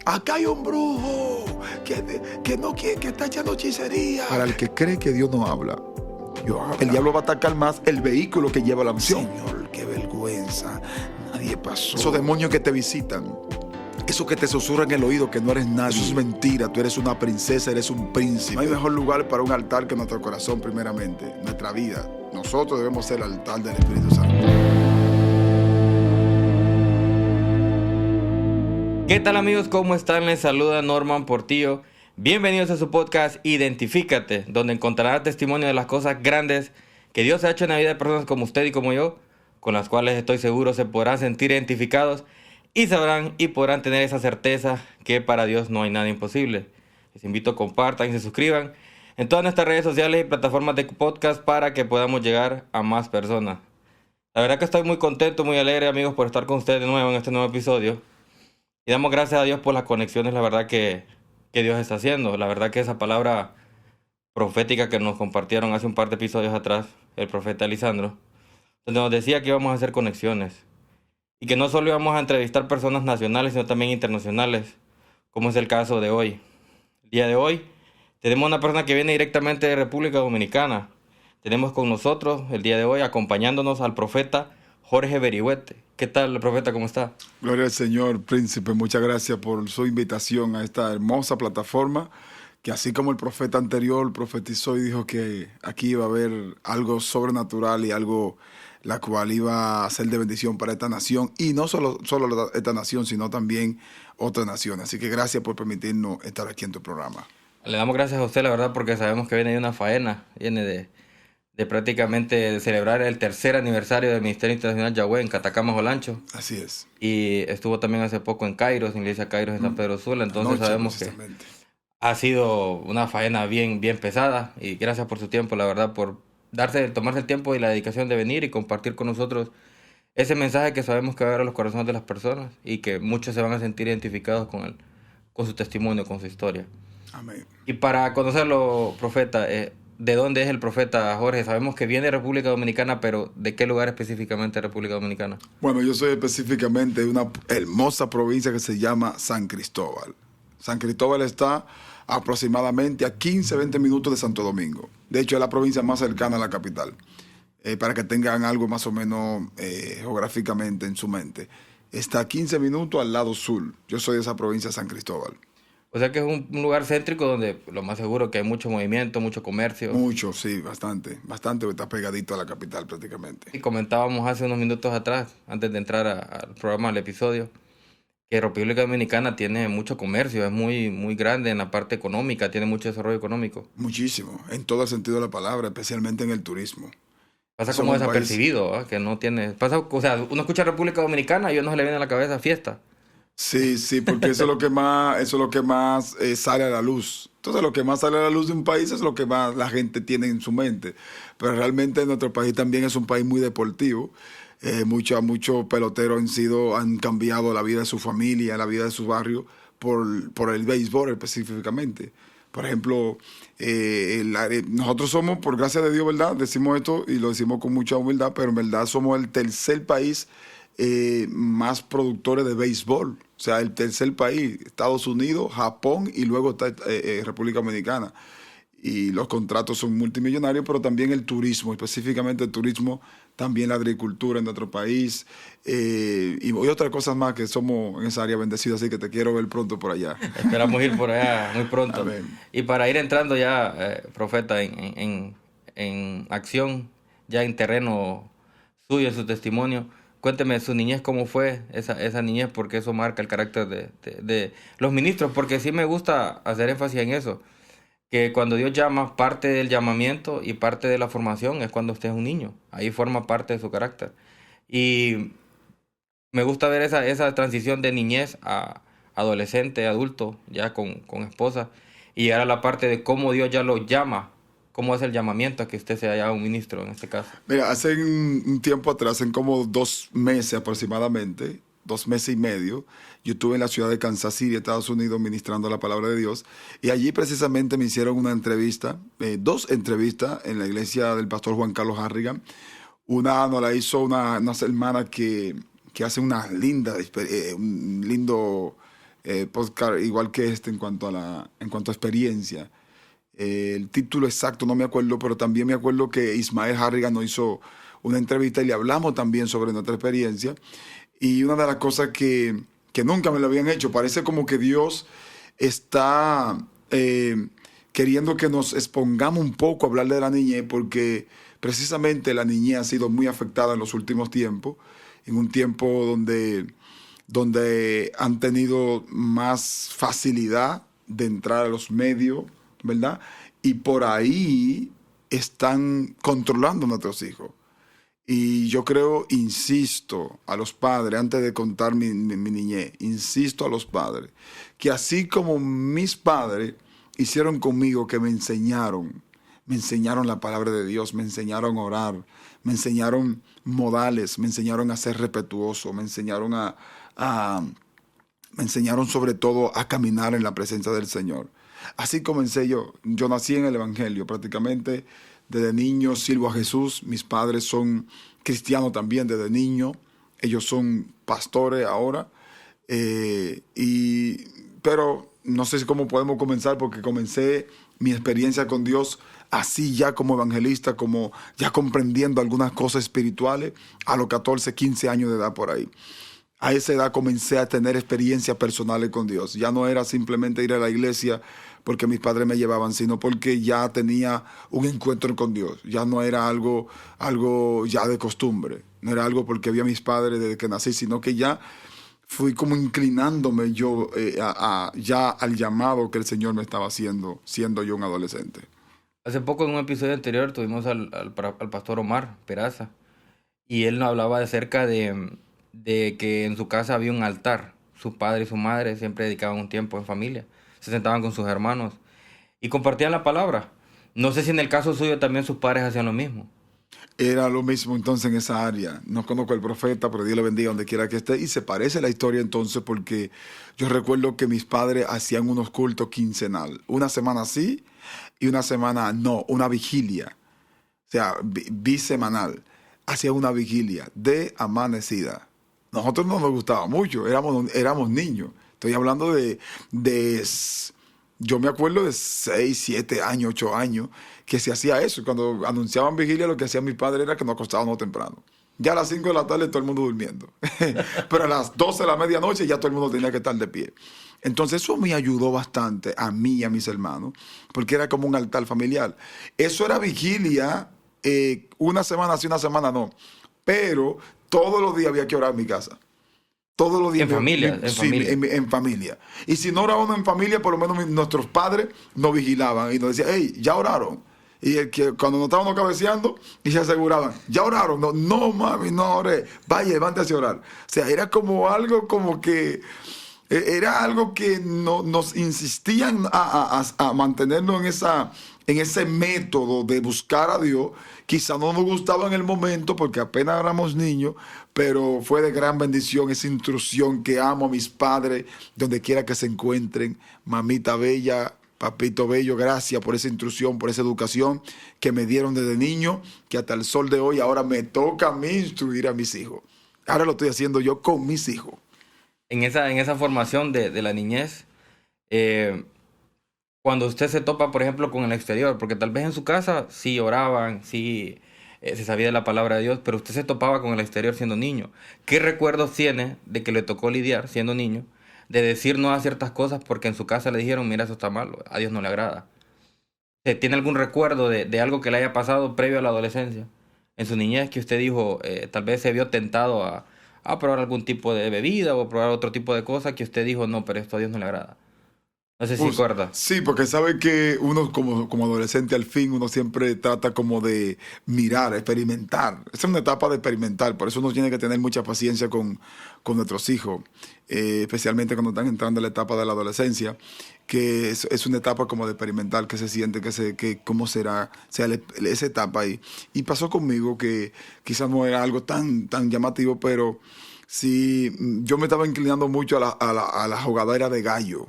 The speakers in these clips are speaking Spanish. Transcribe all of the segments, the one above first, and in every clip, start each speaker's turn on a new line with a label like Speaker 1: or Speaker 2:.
Speaker 1: Acá hay un brujo que está echando hechicería. Para el que cree que Dios no habla, el diablo va a atacar más el vehículo que lleva la unción. Señor, qué vergüenza. Nadie pasó. Esos demonios que te visitan, eso que te susurran en el oído que no eres nadie, eso es mentira. Tú eres una princesa, eres un príncipe. No hay mejor lugar para un altar que nuestro corazón, primeramente, nuestra vida. Nosotros debemos ser el altar del Espíritu Santo.
Speaker 2: ¿Qué tal, amigos? ¿Cómo están? Les saluda Norman Portillo. Bienvenidos a su podcast Identifícate, donde encontrará testimonio de las cosas grandes que Dios ha hecho en la vida de personas como usted y como yo, con las cuales estoy seguro se podrán sentir identificados y sabrán y podrán tener esa certeza que para Dios no hay nada imposible. Les invito a compartan y se suscriban en todas nuestras redes sociales y plataformas de podcast para que podamos llegar a más personas. La verdad que estoy muy contento, muy alegre, amigos, por estar con ustedes de nuevo en este nuevo episodio. Y damos gracias a Dios por las conexiones, la verdad que Dios está haciendo. La verdad que esa palabra profética que nos compartieron hace un par de episodios atrás, el profeta Lisandro, donde nos decía que íbamos a hacer conexiones. Y que no solo íbamos a entrevistar personas nacionales, sino también internacionales, como es el caso de hoy. El día de hoy tenemos una persona que viene directamente de República Dominicana. Tenemos con nosotros el día de hoy acompañándonos al profeta Jorge Verihuete. ¿Qué tal, profeta? ¿Cómo está?
Speaker 1: Gloria al Señor, príncipe. Muchas gracias por su invitación a esta hermosa plataforma, que así como el profeta anterior profetizó y dijo que aquí iba a haber algo sobrenatural y algo la cual iba a ser de bendición para esta nación, y no solo esta nación, sino también otras naciones. Así que gracias por permitirnos estar aquí en tu programa.
Speaker 2: Le damos gracias a usted, la verdad, porque sabemos que viene de una faena, viene de prácticamente celebrar el tercer aniversario del Ministerio Internacional Yahweh en Catacamas, Olancho.
Speaker 1: Así es.
Speaker 2: Y estuvo también hace poco en Kairos, en la iglesia Kairos de San Pedro Sula. Entonces sabemos que ha sido una faena bien pesada. Y gracias por su tiempo, la verdad, por tomarse el tiempo y la dedicación de venir y compartir con nosotros ese mensaje que sabemos que va a llegar a los corazones de las personas y que muchos se van a sentir identificados con su testimonio, con su historia.
Speaker 1: Amén.
Speaker 2: Y para conocerlo, profeta, ¿de dónde es el profeta Jorge? Sabemos que viene de República Dominicana, pero ¿de qué lugar específicamente de República Dominicana?
Speaker 1: Bueno, yo soy específicamente de una hermosa provincia que se llama San Cristóbal. San Cristóbal está aproximadamente a 15-20 minutos de Santo Domingo. De hecho, es la provincia más cercana a la capital. Para que tengan algo más o menos geográficamente en su mente. Está a 15 minutos al lado sur. Yo soy de esa provincia, San Cristóbal.
Speaker 2: O sea que es un lugar céntrico donde lo más seguro que hay mucho movimiento, mucho comercio.
Speaker 1: Mucho, sí, bastante, está pegadito a la capital prácticamente.
Speaker 2: Y comentábamos hace unos minutos atrás, antes de entrar al programa, al episodio, que República Dominicana tiene mucho comercio, es muy grande en la parte económica, tiene mucho desarrollo económico.
Speaker 1: Muchísimo, en todo el sentido de la palabra, especialmente en el turismo.
Speaker 2: Pasa como desapercibido, ¿eh? Que no tiene... o sea, uno escucha República Dominicana y a uno se le viene a la cabeza fiesta.
Speaker 1: Sí, porque eso es lo que más sale a la luz. Entonces, lo que más sale a la luz de un país es lo que más la gente tiene en su mente. Pero realmente nuestro país también es un país muy deportivo. Muchos peloteros han cambiado la vida de su familia, la vida de su barrio, por el béisbol específicamente. Por ejemplo, nosotros somos, por gracia de Dios, ¿verdad? Decimos esto y lo decimos con mucha humildad, pero en verdad somos el tercer país más productores de béisbol. O sea, el tercer país, Estados Unidos, Japón y luego está República Dominicana. Y los contratos son multimillonarios, pero también el turismo, específicamente el turismo, también la agricultura en nuestro país y otras cosas más que somos en esa área bendecidos, así que te quiero ver pronto por allá.
Speaker 2: Esperamos ir por allá muy pronto.
Speaker 1: Amén.
Speaker 2: Y para ir entrando ya, profeta, en acción, ya en terreno suyo, en su testimonio, cuénteme su niñez, cómo fue esa niñez, porque eso marca el carácter de los ministros, porque sí me gusta hacer énfasis en eso, que cuando Dios llama, parte del llamamiento y parte de la formación es cuando usted es un niño, ahí forma parte de su carácter. Y me gusta ver esa transición de niñez a adolescente, adulto, ya con esposa, y llegar a la parte de cómo Dios ya lo llama. ¿Cómo es el llamamiento a que usted sea ya un ministro en este caso?
Speaker 1: Mira, hace un tiempo atrás, en como 2 meses aproximadamente, 2 meses y medio, yo estuve en la ciudad de Kansas City, Estados Unidos, ministrando la palabra de Dios, y allí precisamente me hicieron una entrevista, 2 entrevistas en la iglesia del pastor Juan Carlos Harrigan. Una nos la hizo una hermana que hace una un lindo podcast igual que este en cuanto a experiencia. El título exacto no me acuerdo, pero también me acuerdo que Ismael Harrigan nos hizo una entrevista y le hablamos también sobre nuestra experiencia. Y una de las cosas que nunca me lo habían hecho, parece como que Dios está queriendo que nos expongamos un poco a hablar de la niñez, porque precisamente la niñez ha sido muy afectada en los últimos tiempos, en un tiempo donde han tenido más facilidad de entrar a los medios, ¿verdad? Y por ahí están controlando a nuestros hijos. Y yo creo, insisto a los padres, antes de contar mi niñez, insisto a los padres, que así como mis padres hicieron conmigo, que me enseñaron la palabra de Dios, me enseñaron a orar, me enseñaron modales, me enseñaron a ser respetuoso, me enseñaron me enseñaron sobre todo a caminar en la presencia del Señor. Así comencé yo. Yo nací en el Evangelio prácticamente. Desde niño sirvo a Jesús. Mis padres son cristianos también desde niño. Ellos son pastores ahora. Pero no sé cómo podemos comenzar, porque comencé mi experiencia con Dios así ya como evangelista, como ya comprendiendo algunas cosas espirituales a los 14, 15 años de edad por ahí. A esa edad comencé a tener experiencias personales con Dios. Ya no era simplemente ir a la iglesia porque mis padres me llevaban, sino porque ya tenía un encuentro con Dios. Ya no era algo ya de costumbre. No era algo porque vi a mis padres desde que nací, sino que ya fui como inclinándome yo ya al llamado que el Señor me estaba haciendo, siendo yo un adolescente.
Speaker 2: Hace poco en un episodio anterior tuvimos al pastor Omar Peraza, y él nos hablaba acerca de que en su casa había un altar. Su padre y su madre siempre dedicaban un tiempo en familia. Se sentaban con sus hermanos y compartían la palabra. No sé si en el caso suyo también sus padres hacían lo mismo.
Speaker 1: Era lo mismo entonces en esa área. No conozco al profeta, pero Dios le bendiga donde quiera que esté. Y se parece la historia entonces, porque yo recuerdo que mis padres hacían unos cultos quincenal. Una semana sí y una semana no, una vigilia. O sea, bisemanal. Hacían una vigilia de amanecida. Nosotros no nos gustaba mucho, éramos niños. Estoy hablando yo me acuerdo de 6, 7 años, 8 años, que se hacía eso. Cuando anunciaban vigilia, lo que hacía mi padre era que nos acostábamos temprano. Ya a las 5 de la tarde todo el mundo durmiendo. Pero a las 12 de la medianoche ya todo el mundo tenía que estar de pie. Entonces eso me ayudó bastante a mí y a mis hermanos, porque era como un altar familiar. Eso era vigilia, una semana sí, una semana no. Pero todos los días había que orar en mi casa. Todos los días.
Speaker 2: En familia.
Speaker 1: En familia. Y si no orábamos en familia, por lo menos nuestros padres nos vigilaban y nos decían, hey, ya oraron. Y cuando nos estábamos cabeceando, y se aseguraban, ya oraron. No, mami, no oré. Vaya, levántese a orar. O sea, era como algo como que... Era algo que nos insistían a mantenernos en ese método de buscar a Dios. Quizá no nos gustaba en el momento porque apenas éramos niños, pero fue de gran bendición esa instrucción que amo a mis padres, donde quiera que se encuentren. Mamita bella, papito bello, gracias por esa instrucción, por esa educación que me dieron desde niño, que hasta el sol de hoy ahora me toca a mí instruir a mis hijos. Ahora lo estoy haciendo yo con mis hijos.
Speaker 2: En esa formación de la niñez, cuando usted se topa, por ejemplo, con el exterior, porque tal vez en su casa sí oraban, sí se sabía de la palabra de Dios, pero usted se topaba con el exterior siendo niño. ¿Qué recuerdos tiene de que le tocó lidiar siendo niño, de decir no a ciertas cosas porque en su casa le dijeron, mira, eso está malo, a Dios no le agrada? ¿Tiene algún recuerdo de algo que le haya pasado previo a la adolescencia, en su niñez, que usted dijo, tal vez se vio tentado a probar algún tipo de bebida o probar otro tipo de cosa que usted dijo, no, pero esto a Dios no le agrada? No sé si recuerda.
Speaker 1: Sí, porque sabe que uno como adolescente al fin, uno siempre trata como de mirar, experimentar. Esa es una etapa de experimentar, por eso uno tiene que tener mucha paciencia con nuestros hijos, especialmente cuando están entrando en la etapa de la adolescencia, que es una etapa como de experimentar, que se siente, que cómo sea esa etapa ahí. Y pasó conmigo que quizás no era algo tan llamativo, pero sí, yo me estaba inclinando mucho a la jugadera de gallo.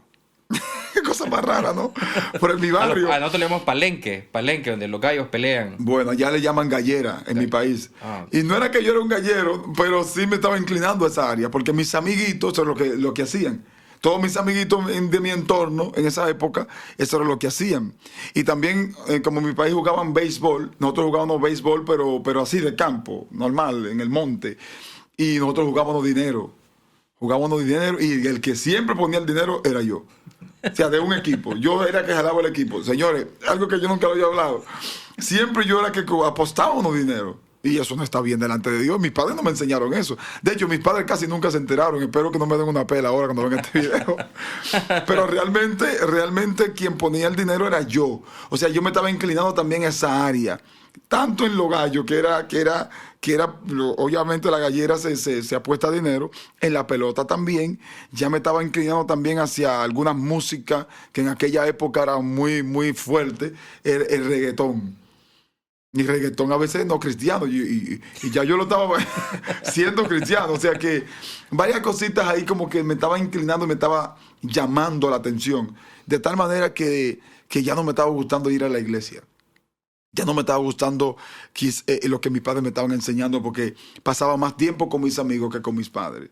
Speaker 1: Qué cosa más rara, ¿no? Por en mi barrio.
Speaker 2: Nosotros le llamamos palenque, donde los gallos pelean.
Speaker 1: Bueno, ya le llaman gallera en mi país. Y no era que yo era un gallero, pero sí me estaba inclinando a esa área, porque mis amiguitos son lo que hacían. Todos mis amiguitos de mi entorno en esa época, eso era lo que hacían. Y también, como en mi país jugaban béisbol, nosotros jugábamos béisbol, pero así de campo, normal, en el monte. Y nosotros jugábamos dinero. Jugábamos dinero y el que siempre ponía el dinero era yo. O sea, de un equipo. Yo era el que jalaba el equipo. Señores, algo que yo nunca lo había hablado. Siempre yo era el que apostábamos dinero. Y eso no está bien delante de Dios. Mis padres no me enseñaron eso. De hecho, mis padres casi nunca se enteraron. Espero que no me den una pela ahora cuando vean este video. Pero realmente quien ponía el dinero era yo. O sea, yo me estaba inclinando también a esa área. Tanto en lo gallo, que era obviamente la gallera se apuesta dinero. En la pelota también. Ya me estaba inclinando también hacia alguna música que en aquella época era muy, muy fuerte. El reggaetón. Y reggaetón a veces no cristiano, y ya yo lo estaba siendo cristiano, o sea que varias cositas ahí como que me estaba inclinando, me estaba llamando la atención, de tal manera que ya no me estaba gustando ir a la iglesia, ya no me estaba gustando lo que mis padres me estaban enseñando, porque pasaba más tiempo con mis amigos que con mis padres,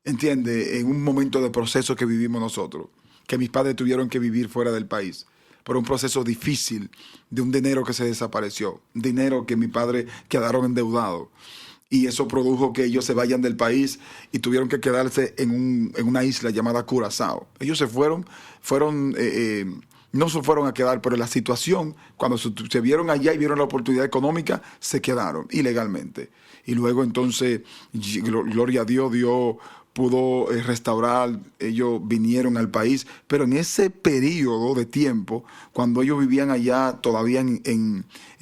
Speaker 1: ¿entiendes? En un momento de proceso que vivimos nosotros, que mis padres tuvieron que vivir fuera del país, por un proceso difícil de un dinero que se desapareció, dinero que mis padres quedaron endeudados. Y eso produjo que ellos se vayan del país y tuvieron que quedarse en una isla llamada Curazao. Ellos se no se fueron a quedar, pero la situación, cuando se vieron allá y vieron la oportunidad económica, se quedaron ilegalmente. Y luego entonces, gloria a Dios, Dios pudo restaurar, ellos vinieron al país, pero en ese periodo de tiempo, cuando ellos vivían allá todavía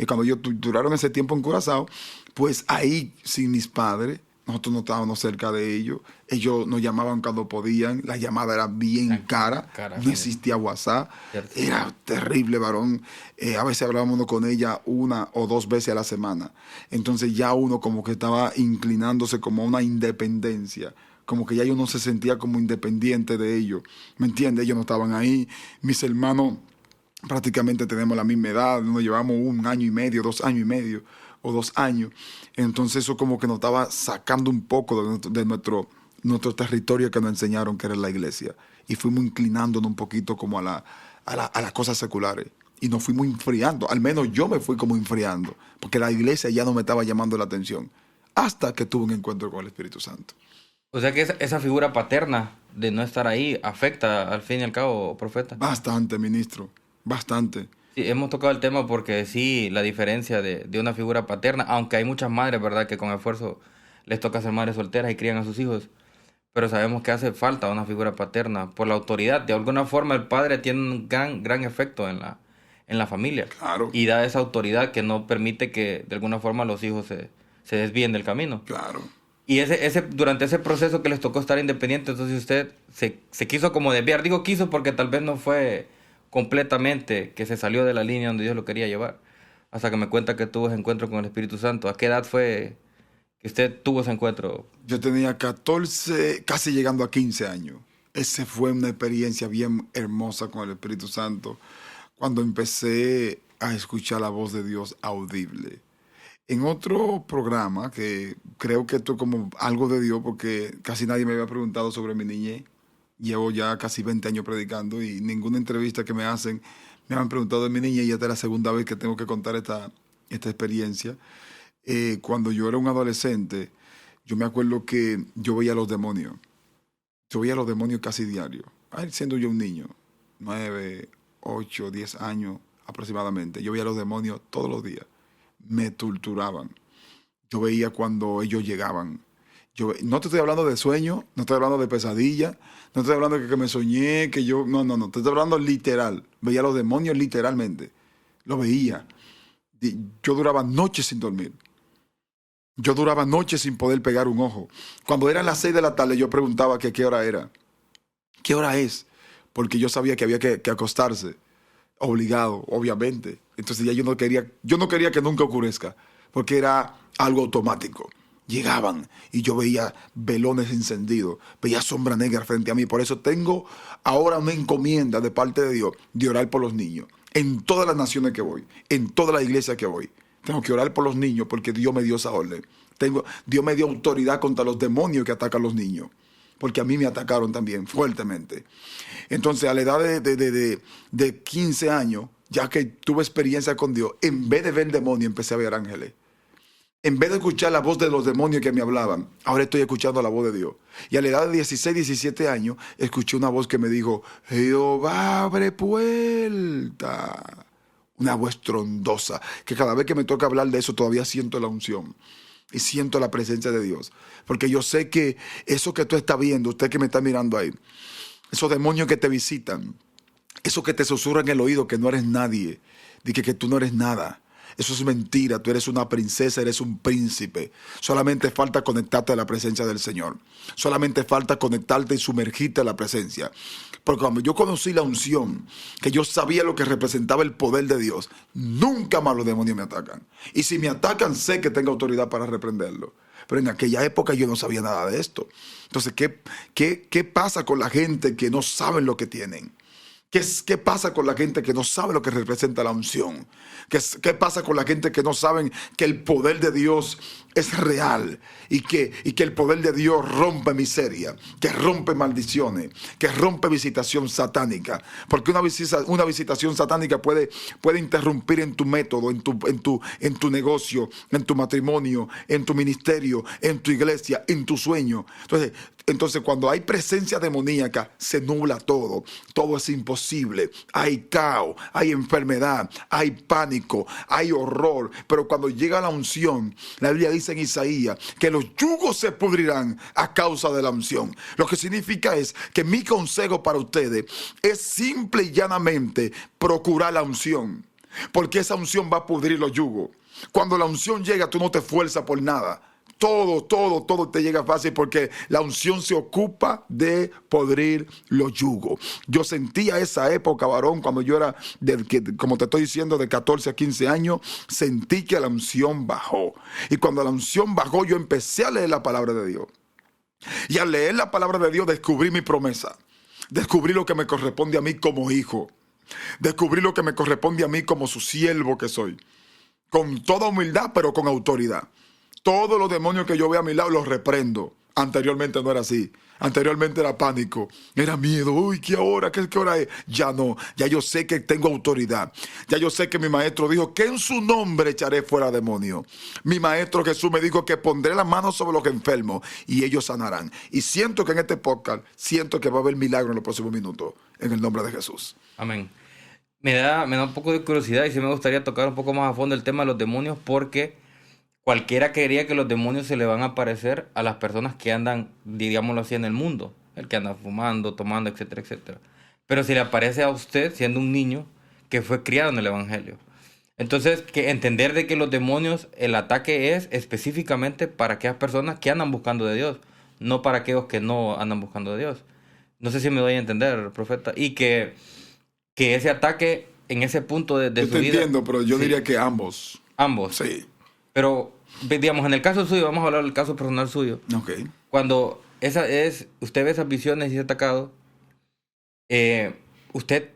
Speaker 1: cuando ellos duraron ese tiempo en Curazao, pues ahí sin mis padres, nosotros no estábamos cerca de ellos nos llamaban cuando podían, la llamada era bien cara, no existía WhatsApp, era terrible, varón, a veces hablábamos con ella 1 o 2 veces a la semana, entonces ya uno como que estaba inclinándose como a una independencia, como que ya yo no se sentía como independiente de ellos, ¿me entiendes? Ellos no estaban ahí, mis hermanos prácticamente tenemos la misma edad, nos llevamos 1 año y medio, 2 años y medio o 2 años, entonces eso como que nos estaba sacando un poco de nuestro territorio que nos enseñaron que era la iglesia, y fuimos inclinándonos un poquito como a las cosas seculares, y nos fuimos enfriando, al menos yo me fui como enfriando, porque la iglesia ya no me estaba llamando la atención, hasta que tuve un encuentro con el Espíritu Santo.
Speaker 2: O sea que esa figura paterna de no estar ahí afecta al fin y al cabo, profeta.
Speaker 1: Bastante, ministro, bastante.
Speaker 2: Sí, hemos tocado el tema porque sí, la diferencia de una figura paterna, aunque hay muchas madres, ¿verdad?, que con esfuerzo les toca ser madres solteras y crían a sus hijos, pero sabemos que hace falta una figura paterna por la autoridad. De alguna forma el padre tiene un gran efecto en la familia.
Speaker 1: Claro.
Speaker 2: Y da esa autoridad que no permite que de alguna forma los hijos se desvíen del camino.
Speaker 1: Claro.
Speaker 2: Y durante ese proceso que les tocó estar independientes, entonces usted se quiso como desviar. Digo quiso porque tal vez no fue completamente que se salió de la línea donde Dios lo quería llevar. Hasta que me cuenta que tuvo ese encuentro con el Espíritu Santo. ¿A qué edad fue que usted tuvo ese encuentro?
Speaker 1: Yo tenía 14, casi llegando a 15 años. Esa fue una experiencia bien hermosa con el Espíritu Santo, cuando empecé a escuchar la voz de Dios audible. En otro programa, que creo que esto es como algo de Dios, porque casi nadie me había preguntado sobre mi niñez. Llevo ya casi 20 años predicando y ninguna entrevista que me hacen me han preguntado de mi niñez, y esta es la segunda vez que tengo que contar esta experiencia. Cuando yo era un adolescente, yo me acuerdo que yo veía a los demonios. Yo veía a los demonios casi diario. Siendo yo un niño, 9, 8, 10 años aproximadamente, yo veía a los demonios todos los días. Me torturaban. Yo veía cuando ellos llegaban. No te estoy hablando de sueño, no estoy hablando de pesadilla, no estoy hablando de que me soñé, que yo... No, te estoy hablando literal. Veía a los demonios literalmente. Lo veía. Yo duraba noches sin dormir. Yo duraba noches sin poder pegar un ojo. Cuando eran las 6 de la tarde, yo preguntaba que qué hora era. ¿Qué hora es? Porque yo sabía que había que acostarse. Obligado, obviamente. Entonces ya yo no quería que nunca ocurrezca, porque era algo automático. Llegaban y yo veía velones encendidos, veía sombra negra frente a mí. Por eso tengo ahora una encomienda de parte de Dios de orar por los niños. En todas las naciones que voy, en toda la iglesia que voy, tengo que orar por los niños, porque Dios me dio esa orden. Dios me dio autoridad contra los demonios que atacan a los niños. porque a mí me atacaron también fuertemente. Entonces, a la edad de 15 años, ya que tuve experiencia con Dios, en vez de ver demonios, empecé a ver ángeles. En vez de escuchar la voz de los demonios que me hablaban, ahora estoy escuchando la voz de Dios. Y a la edad de 16, 17 años, escuché una voz que me dijo, Jehová abre puerta. Una voz trondosa, que cada vez que me toca hablar de eso todavía siento la unción. Y siento la presencia de Dios. Porque yo sé que eso que tú estás viendo, usted que me está mirando ahí, esos demonios que te visitan, eso que te susurran en el oído que no eres nadie, que tú no eres nada. Eso es mentira, tú eres una princesa, eres un príncipe. Solamente falta conectarte a la presencia del Señor. Solamente falta conectarte y sumergirte a la presencia. Porque cuando yo conocí la unción, que yo sabía lo que representaba el poder de Dios, nunca más los demonios me atacan. Y si me atacan, sé que tengo autoridad para reprenderlo. Pero en aquella época yo no sabía nada de esto. Entonces, ¿qué pasa con la gente que no saben lo que tienen? ¿Qué pasa con la gente que no sabe lo que representa la unción? ¿Qué pasa con la gente que no saben que el poder de Dios es real y que el poder de Dios rompe miseria, que rompe maldiciones, que rompe visitación satánica? Porque una visitación satánica puede interrumpir en tu método, en tu negocio, en tu matrimonio, en tu ministerio, en tu iglesia, en tu sueño. Entonces, cuando hay presencia demoníaca, se nubla todo. Todo es imposible. Hay caos, hay enfermedad, hay pánico, hay horror. Pero cuando llega la unción, la Biblia dice en Isaías que los yugos se pudrirán a causa de la unción. Lo que significa es que mi consejo para ustedes es simple y llanamente procurar la unción. Porque esa unción va a pudrir los yugos. Cuando la unción llega, tú no te esfuerzas por nada. Todo te llega fácil porque la unción se ocupa de podrir los yugos. Yo sentía esa época, varón, cuando yo era, como te estoy diciendo, de 14 a 15 años, sentí que la unción bajó. Y cuando la unción bajó, yo empecé a leer la palabra de Dios. Y al leer la palabra de Dios, descubrí mi promesa. Descubrí lo que me corresponde a mí como hijo. Descubrí lo que me corresponde a mí como su siervo que soy. Con toda humildad, pero con autoridad. Todos los demonios que yo veo a mi lado los reprendo. Anteriormente no era así. Anteriormente era pánico. Era miedo. Uy, ¿qué hora? ¿Qué hora es? Ya no. Ya yo sé que tengo autoridad. Ya yo sé que mi maestro dijo que en su nombre echaré fuera demonios. Mi maestro Jesús me dijo que pondré las manos sobre los enfermos y ellos sanarán. Y siento que en este podcast, siento que va a haber milagro en los próximos minutos. En el nombre de Jesús.
Speaker 2: Amén. Me da un poco de curiosidad y sí me gustaría tocar un poco más a fondo el tema de los demonios porque cualquiera creería que los demonios se le van a aparecer a las personas que andan, digámoslo así, en el mundo. El que anda fumando, tomando, etcétera, etcétera. Pero si le aparece a usted siendo un niño que fue criado en el Evangelio. Entonces, que entender de que los demonios, el ataque es específicamente para aquellas personas que andan buscando de Dios, no para aquellos que no andan buscando de Dios. No sé si me doy a entender, profeta. Y que ese ataque en ese punto de su vida...
Speaker 1: Yo te entiendo, pero yo diría que ambos.
Speaker 2: Ambos.
Speaker 1: Sí.
Speaker 2: Pero, digamos, en el caso suyo, vamos a hablar del caso personal suyo.
Speaker 1: Ok.
Speaker 2: Cuando usted ve esas visiones y es atacado, usted,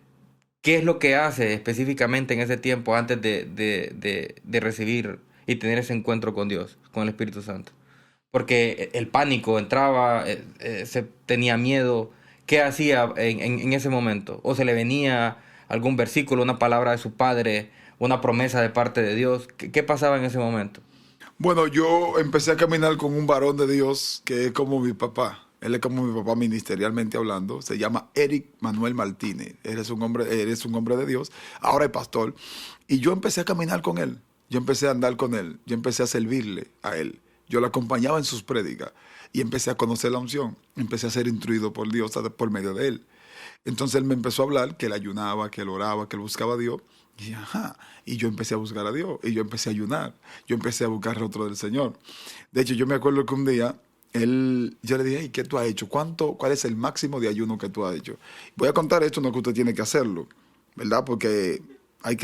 Speaker 2: ¿qué es lo que hace específicamente en ese tiempo antes de recibir y tener ese encuentro con Dios, con el Espíritu Santo? Porque el pánico entraba, se tenía miedo. ¿Qué hacía en ese momento? ¿O se le venía algún versículo, una palabra de su padre, una promesa de parte de Dios? ¿Qué pasaba en ese momento?
Speaker 1: Bueno, yo empecé a caminar con un varón de Dios que es como mi papá. Él es como mi papá ministerialmente hablando. Se llama Eric Manuel Martínez. Él es un hombre de Dios. Ahora es pastor. Y yo empecé a caminar con él. Yo empecé a andar con él. Yo empecé a servirle a él. Yo lo acompañaba en sus prédicas. Y empecé a conocer la unción. Empecé a ser instruido por Dios por medio de él. Entonces él me empezó a hablar que él ayunaba, que él oraba, que él buscaba a Dios. Y yo empecé a buscar a Dios. Y yo empecé a ayunar. Yo empecé a buscar rostro del Señor. De hecho, yo me acuerdo que un día yo le dije, hey, ¿qué tú has hecho? ¿Cuál es el máximo de ayuno que tú has hecho? Voy a contar esto, no que usted tiene que hacerlo, ¿verdad? Porque hay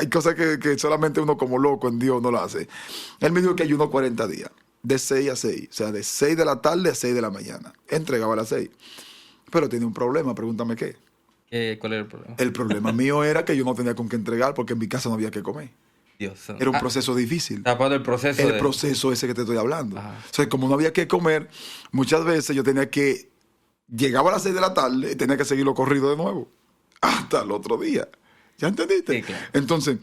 Speaker 1: cosas que solamente uno como loco en Dios no lo hace. Él me dijo que ayunó 40 días, de 6 a 6, o sea, de 6 de la tarde a 6 de la mañana. Entregaba a las 6. Pero tiene un problema, pregúntame qué.
Speaker 2: ¿Cuál era el problema?
Speaker 1: El problema mío era que yo no tenía con qué entregar porque en mi casa no había que comer.
Speaker 2: Dios santo.
Speaker 1: Era un proceso difícil.
Speaker 2: Tapando el proceso.
Speaker 1: El proceso ese que te estoy hablando.
Speaker 2: Ajá.
Speaker 1: O sea, como no había que comer, muchas veces yo tenía que... Llegaba a las 6 de la tarde y tenía que seguirlo corrido de nuevo. Hasta el otro día. ¿Ya entendiste?
Speaker 2: Sí, claro.
Speaker 1: Entonces,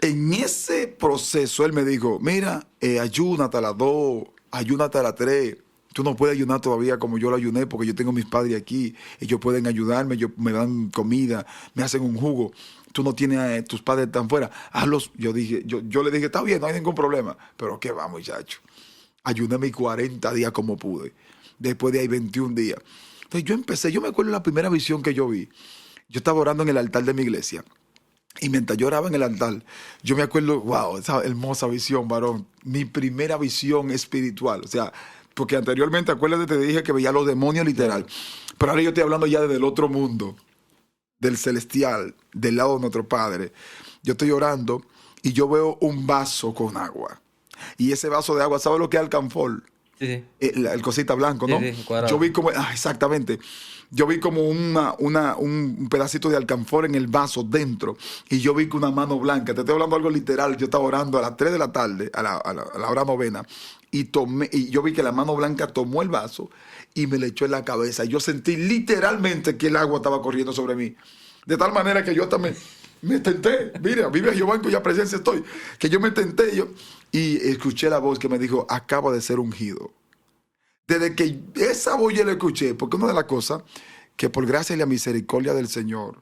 Speaker 1: en ese proceso él me dijo, mira, ayúnate a las 2, ayúnate a las 3. Tú no puedes ayunar todavía como yo lo ayuné porque yo tengo mis padres aquí. Ellos pueden ayudarme, me dan comida, me hacen un jugo. Tú no tienes, tus padres están fuera. Hazlos. Yo le dije, está bien, no hay ningún problema. Pero qué va, muchacho. Ayuné mis 40 días como pude. Después de ahí 21 días. Entonces yo me acuerdo de la primera visión que yo vi. Yo estaba orando en el altar de mi iglesia. Y mientras yo oraba en el altar, yo me acuerdo, wow, esa hermosa visión, varón. Mi primera visión espiritual. O sea, porque anteriormente, acuérdate, te dije que veía los demonios literal. Pero ahora yo estoy hablando ya desde el otro mundo, del celestial, del lado de nuestro Padre. Yo estoy orando y yo veo un vaso con agua. Y ese vaso de agua, ¿sabes lo que es alcanfor?
Speaker 2: Sí, sí.
Speaker 1: El cosita blanco, ¿no?
Speaker 2: Sí, sí, cuadrado.
Speaker 1: Yo vi como, exactamente. Yo vi como un pedacito de alcanfor en el vaso dentro. Y yo vi que una mano blanca, te estoy hablando algo literal, yo estaba orando a las 3 de la tarde, a la hora novena. Y yo vi que la mano blanca tomó el vaso y me le echó en la cabeza. Y yo sentí literalmente que el agua estaba corriendo sobre mí. De tal manera que yo hasta me tenté. Mira, vive Jehová en cuya presencia estoy. Que yo me tenté y escuché la voz que me dijo, acaba de ser ungido. Desde que esa voz yo la escuché, porque una de las cosas que por gracia y la misericordia del Señor,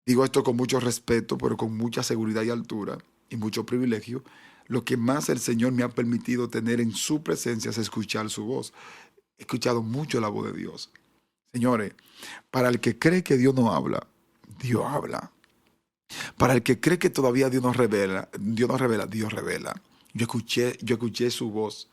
Speaker 1: digo esto con mucho respeto, pero con mucha seguridad y altura y mucho privilegio, lo que más el Señor me ha permitido tener en su presencia es escuchar su voz. He escuchado mucho la voz de Dios. Señores, para el que cree que Dios no habla, Dios habla. Para el que cree que todavía Dios no revela, Dios revela. Yo escuché su voz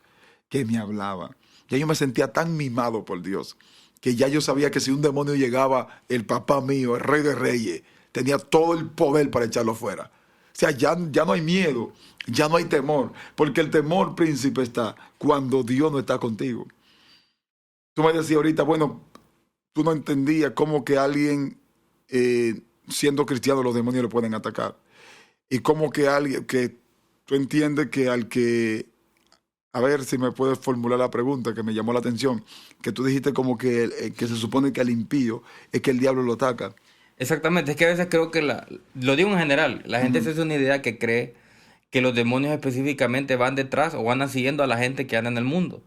Speaker 1: que me hablaba. Ya yo me sentía tan mimado por Dios, que ya yo sabía que si un demonio llegaba, el papá mío, el rey de reyes, tenía todo el poder para echarlo fuera. O sea, ya no hay miedo, ya no hay temor, porque el temor, príncipe, está cuando Dios no está contigo. Tú me decías ahorita, bueno, tú no entendías cómo que alguien, siendo cristiano, los demonios le pueden atacar. Y cómo que alguien, que tú entiendes que al que... A ver si me puedes formular la pregunta que me llamó la atención. Que tú dijiste como que se supone que al impío es que el diablo lo ataca.
Speaker 2: Exactamente, es que a veces creo que lo digo en general, la gente se hace una idea que cree que los demonios específicamente van detrás o andan siguiendo a la gente que anda en el mundo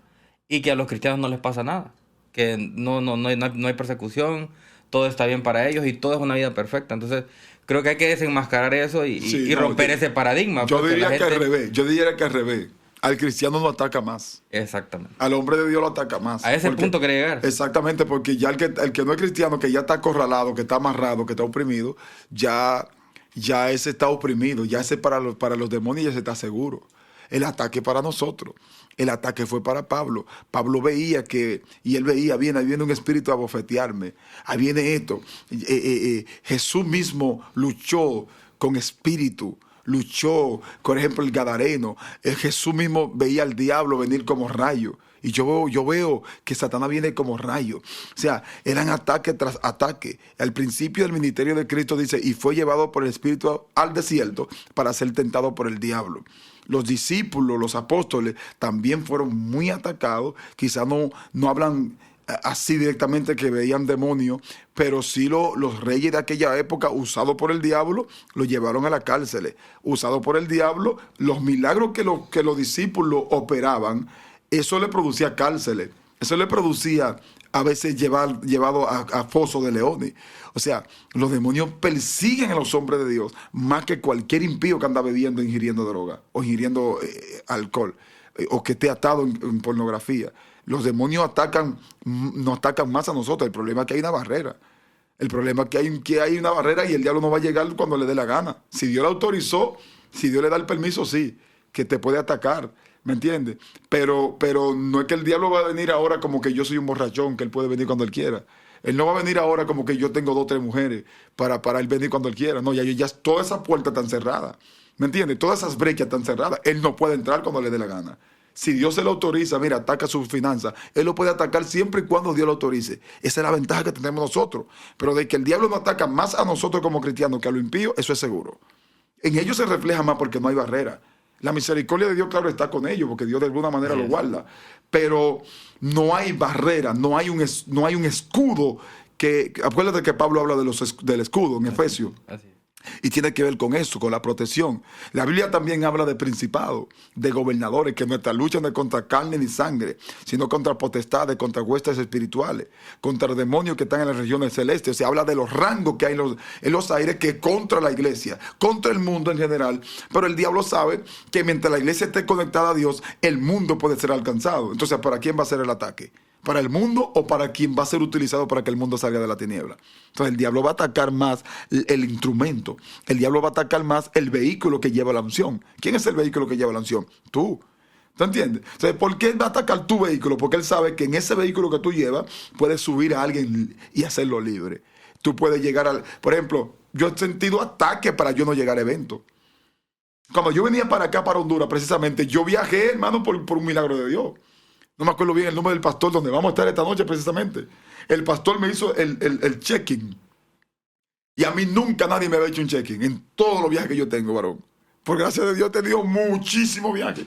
Speaker 2: y que a los cristianos no les pasa nada, que no hay persecución, todo está bien para ellos y todo es una vida perfecta. Entonces creo que hay que desenmascarar eso y romper ese paradigma.
Speaker 1: Yo diría que al revés. Al cristiano no ataca más.
Speaker 2: Exactamente.
Speaker 1: Al hombre de Dios lo ataca más.
Speaker 2: A ese punto quería llegar.
Speaker 1: Exactamente, porque ya el que no es cristiano, que ya está acorralado, que está amarrado, que está oprimido, ya ese está oprimido, ya ese para los demonios ya se está seguro. El ataque para nosotros. El ataque fue para Pablo. Pablo veía y él veía, ahí viene un espíritu a bofetearme. Ahí viene esto. Jesús mismo luchó con espíritu. Luchó, por ejemplo, el Gadareno. Jesús mismo veía al diablo venir como rayo. Y yo veo que Satanás viene como rayo. O sea, eran ataque tras ataque. Al principio del ministerio de Cristo dice, y fue llevado por el Espíritu al desierto para ser tentado por el diablo. Los discípulos, los apóstoles, también fueron muy atacados. Quizás no hablan así directamente que veían demonios, pero sí los reyes de aquella época, usados por el diablo, los llevaron a la cárcel. Usados por el diablo, los milagros que los discípulos operaban, eso le producía cárceles. Eso le producía a veces llevado a fosos de leones. O sea, los demonios persiguen a los hombres de Dios más que cualquier impío que anda bebiendo, ingiriendo droga o ingiriendo alcohol o que esté atado en pornografía. Los demonios nos atacan más a nosotros. El problema es que hay una barrera. El problema es que hay una barrera y el diablo no va a llegar cuando le dé la gana. Si Dios le autorizó, si Dios le da el permiso, sí, que te puede atacar. ¿Me entiendes? Pero no es que el diablo va a venir ahora como que yo soy un borrachón, que él puede venir cuando él quiera. Él no va a venir ahora como que yo tengo 2 o 3 mujeres para él venir cuando él quiera. No, ya toda esa puerta está cerrada. ¿Me entiendes? Todas esas brechas están cerradas. Él no puede entrar cuando le dé la gana. Si Dios se lo autoriza, mira, ataca sus finanzas. Él lo puede atacar siempre y cuando Dios lo autorice. Esa es la ventaja que tenemos nosotros. Pero de que el diablo no ataca más a nosotros como cristianos que a lo impío, eso es seguro. En ellos se refleja más porque no hay barrera. La misericordia de Dios, claro, está con ellos, porque Dios de alguna manera lo guarda. Pero no hay barrera, no hay un escudo que... Acuérdate que Pablo habla del escudo en Efesios.
Speaker 2: Así es.
Speaker 1: Y tiene que ver con eso, con la protección. La Biblia también habla de principados, de gobernadores, que nuestra lucha no es contra carne ni sangre, sino contra potestades, contra huestes espirituales, contra demonios que están en las regiones celestes. Se habla de los rangos que hay en los aires, que contra la iglesia, contra el mundo en general. Pero el diablo sabe que mientras la iglesia esté conectada a Dios, el mundo puede ser alcanzado. Entonces, ¿para quién va a ser el ataque? ¿Para el mundo o para quien va a ser utilizado para que el mundo salga de la tiniebla? Entonces el diablo va a atacar más el instrumento. El diablo va a atacar más el vehículo que lleva la unción. ¿Quién es el vehículo que lleva la unción? Tú. ¿Tú entiendes? Entonces, ¿por qué él va a atacar tu vehículo? Porque él sabe que en ese vehículo que tú llevas puedes subir a alguien y hacerlo libre. Tú puedes llegar al... Por ejemplo, yo he sentido ataques para yo no llegar a eventos. Cuando yo venía para acá, para Honduras, precisamente, yo viajé, hermano, por un milagro de Dios. No me acuerdo bien el nombre del pastor donde vamos a estar esta noche precisamente. El pastor me hizo el check-in. Y a mí nunca nadie me había hecho un check-in en todos los viajes que yo tengo, varón. Por gracia de Dios he tenido muchísimos viajes.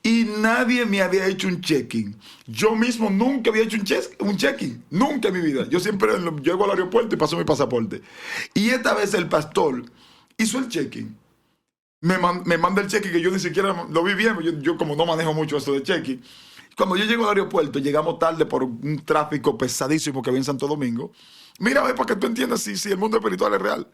Speaker 1: Y nadie me había hecho un check-in. Yo mismo nunca había hecho un check-in. Nunca en mi vida. Yo siempre llego al aeropuerto y paso mi pasaporte. Y esta vez el pastor hizo el check-in. Me manda el check-in que yo ni siquiera lo vi bien. Yo como no manejo mucho eso de check-in. Cuando yo llego al aeropuerto, llegamos tarde por un tráfico pesadísimo que había en Santo Domingo. Mira, para que tú entiendas si el mundo espiritual es real.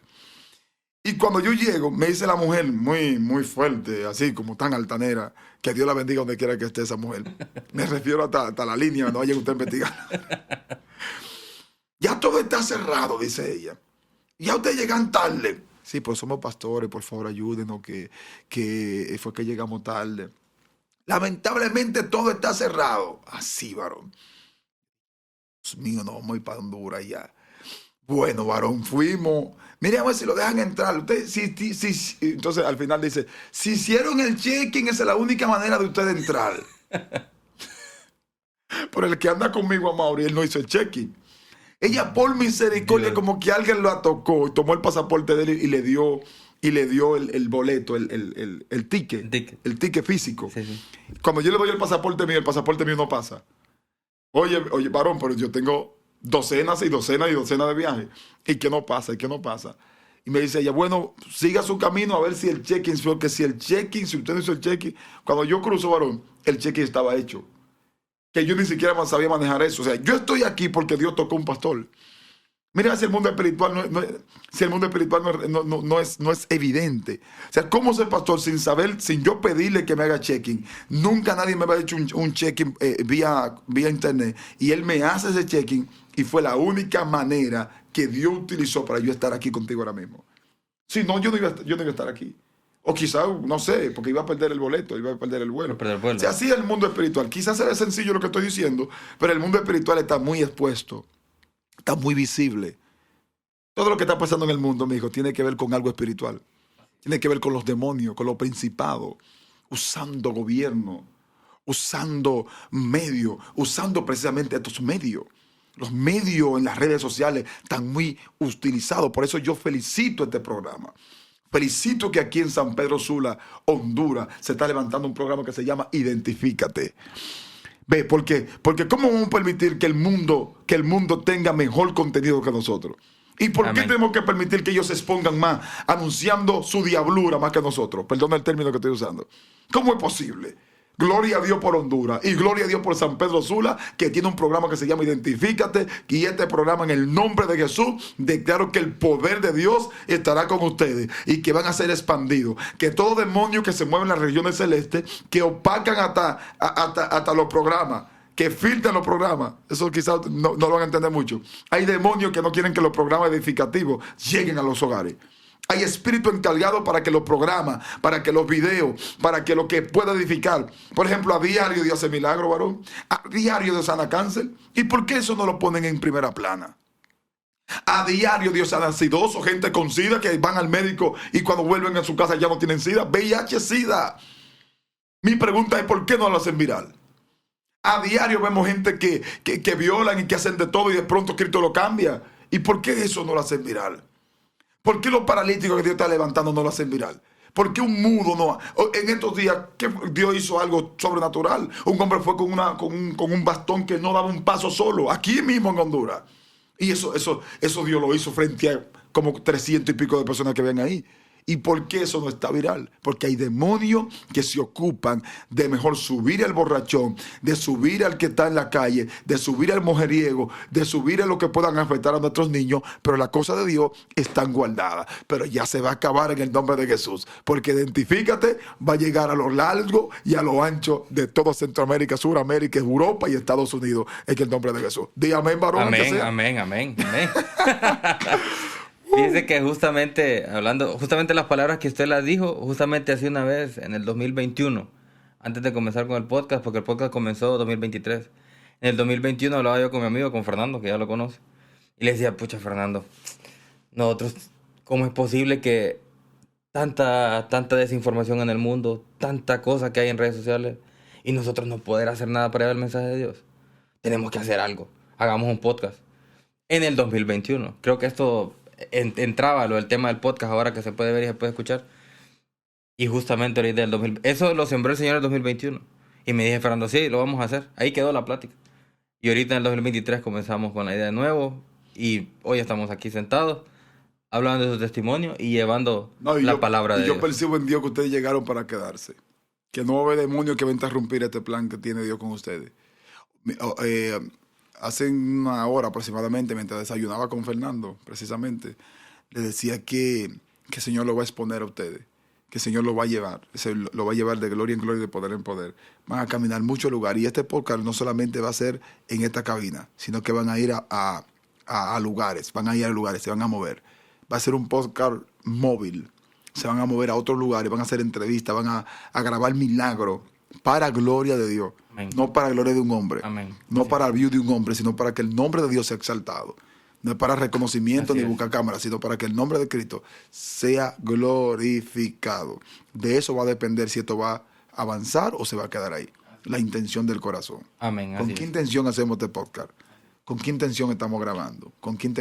Speaker 1: Y cuando yo llego, me dice la mujer muy, muy fuerte, así como tan altanera, que Dios la bendiga donde quiera que esté esa mujer. Me refiero hasta la línea, no vaya usted a investigar. Ya todo está cerrado, dice ella. Ya ustedes llegan tarde. Sí, pues somos pastores, por favor ayúdenos, que fue que llegamos tarde. Lamentablemente todo está cerrado. Así, varón. Dios mío, no vamos a ir para Honduras ya. Bueno, varón, fuimos. Mire a ver si lo dejan entrar. Usted, sí. Entonces al final dice, si hicieron el check-in, esa es la única manera de usted entrar. Por el que anda conmigo, Amaury, él no hizo el check-in. Ella, por misericordia, como que alguien lo atacó y tomó el pasaporte de él y le dio el boleto, el ticket físico. Sí. Cuando yo le doy el pasaporte mío no pasa. Oye, varón, pero yo tengo docenas y docenas de viajes. ¿Y qué no pasa? Y me dice ella, bueno, siga su camino a ver si el check-in, porque si usted no hizo el check-in, cuando yo cruzo, varón, el check-in estaba hecho. Que yo ni siquiera sabía manejar eso. O sea, yo estoy aquí porque Dios tocó un pastor. Mira si el mundo espiritual no es evidente. O sea, ¿cómo ser pastor sin saber, sin yo pedirle que me haga check-in? Nunca nadie me había hecho un check-in vía internet. Y él me hace ese check-in y fue la única manera que Dios utilizó para yo estar aquí contigo ahora mismo. Si no, yo no iba a estar aquí. O quizás, no sé, porque iba a perder el boleto, iba a perder el vuelo. O sea, así es el mundo espiritual. Quizás se ve sencillo lo que estoy diciendo, pero el mundo espiritual está muy expuesto. Está muy visible. Todo lo que está pasando en el mundo, mi hijo, tiene que ver con algo espiritual. Tiene que ver con los demonios, con los principados, usando gobierno, usando medios, usando precisamente estos medios. Los medios en las redes sociales están muy utilizados. Por eso yo felicito este programa. Felicito que aquí en San Pedro Sula, Honduras, se está levantando un programa que se llama Identifícate. Ve, porque ¿cómo vamos a permitir que el mundo tenga mejor contenido que nosotros? ¿Y por qué tenemos que permitir que ellos se expongan más, anunciando su diablura más que nosotros? Perdona el término que estoy usando. ¿Cómo es posible? Gloria a Dios por Honduras y gloria a Dios por San Pedro Sula, que tiene un programa que se llama Identifícate. Y este programa, en el nombre de Jesús, declaro que el poder de Dios estará con ustedes y que van a ser expandidos. Que todo demonio que se mueve en las regiones celestes, que opacan hasta los programas, que filtran los programas, eso quizás no lo van a entender mucho. Hay demonios que no quieren que los programas edificativos lleguen a los hogares. Hay espíritu encargado para que los programas, para que los videos, para que lo que pueda edificar. Por ejemplo, a diario Dios hace milagro, varón. A diario Dios sana cáncer. ¿Y por qué eso no lo ponen en primera plana? A diario Dios sana sidoso, gente con SIDA que van al médico y cuando vuelven a su casa ya no tienen SIDA. VIH, SIDA. Mi pregunta es, ¿por qué no lo hacen viral? A diario vemos gente que violan y que hacen de todo y de pronto Cristo lo cambia. ¿Y por qué eso no lo hacen viral? ¿Por qué los paralíticos que Dios está levantando no lo hacen viral? ¿Por qué un mudo no? En estos días, ¿qué? Dios hizo algo sobrenatural. Un hombre fue con un bastón que no daba un paso solo, aquí mismo en Honduras. Y eso Dios lo hizo frente a como 300 y pico de personas que ven ahí. ¿Y por qué eso no está viral? Porque hay demonios que se ocupan de mejor subir al borrachón, de subir al que está en la calle, de subir al mujeriego, de subir a lo que puedan afectar a nuestros niños, pero las cosas de Dios están guardadas. Pero ya se va a acabar en el nombre de Jesús, porque Identifícate va a llegar a lo largo y a lo ancho de toda Centroamérica, Suramérica, Europa y Estados Unidos, en el nombre de Jesús. Di amén, varón.
Speaker 2: Amén, amén, amén, amén. Fíjese que justamente las palabras que usted las dijo, justamente hace una vez, en el 2021, antes de comenzar con el podcast, porque el podcast comenzó en 2023. En el 2021 hablaba yo con mi amigo, con Fernando, que ya lo conoce, y le decía, pucha, Fernando, nosotros, ¿cómo es posible que tanta desinformación en el mundo, tanta cosa que hay en redes sociales, y nosotros no poder hacer nada para llevar el mensaje de Dios? Tenemos que hacer algo, hagamos un podcast. En el 2021, creo que esto entraba el tema del podcast ahora que se puede ver y se puede escuchar. Y justamente ahorita del 2000, eso lo sembró el Señor en el 2021. Y me dije, Fernando, sí, lo vamos a hacer. Ahí quedó la plática. Y ahorita en el 2023 comenzamos con la idea de nuevo. Y hoy estamos aquí sentados, hablando de su testimonio y llevando la palabra de Dios.
Speaker 1: Yo percibo en Dios que ustedes llegaron para quedarse. Que no va a haber demonio que va a interrumpir este plan que tiene Dios con ustedes. Hace una hora aproximadamente, mientras desayunaba con Fernando, precisamente, le decía que el Señor lo va a exponer a ustedes, que el Señor lo va a llevar, lo va a llevar de gloria en gloria y de poder en poder. Van a caminar muchos lugares y este podcast no solamente va a ser en esta cabina, sino que van a ir a lugares, se van a mover. Va a ser un podcast móvil, se van a mover a otros lugares, van a hacer entrevistas, van a grabar milagros para gloria de Dios. Amén. No para gloria de un hombre. Amén. No para el view de un hombre, sino para que el nombre de Dios sea exaltado. No es para reconocimiento ni buscar cámaras, sino para que el nombre de Cristo sea glorificado. De eso va a depender si esto va a avanzar o se va a quedar ahí. La intención del corazón.
Speaker 2: Amén.
Speaker 1: ¿Con qué intención hacemos este podcast? ¿Con qué intención estamos grabando?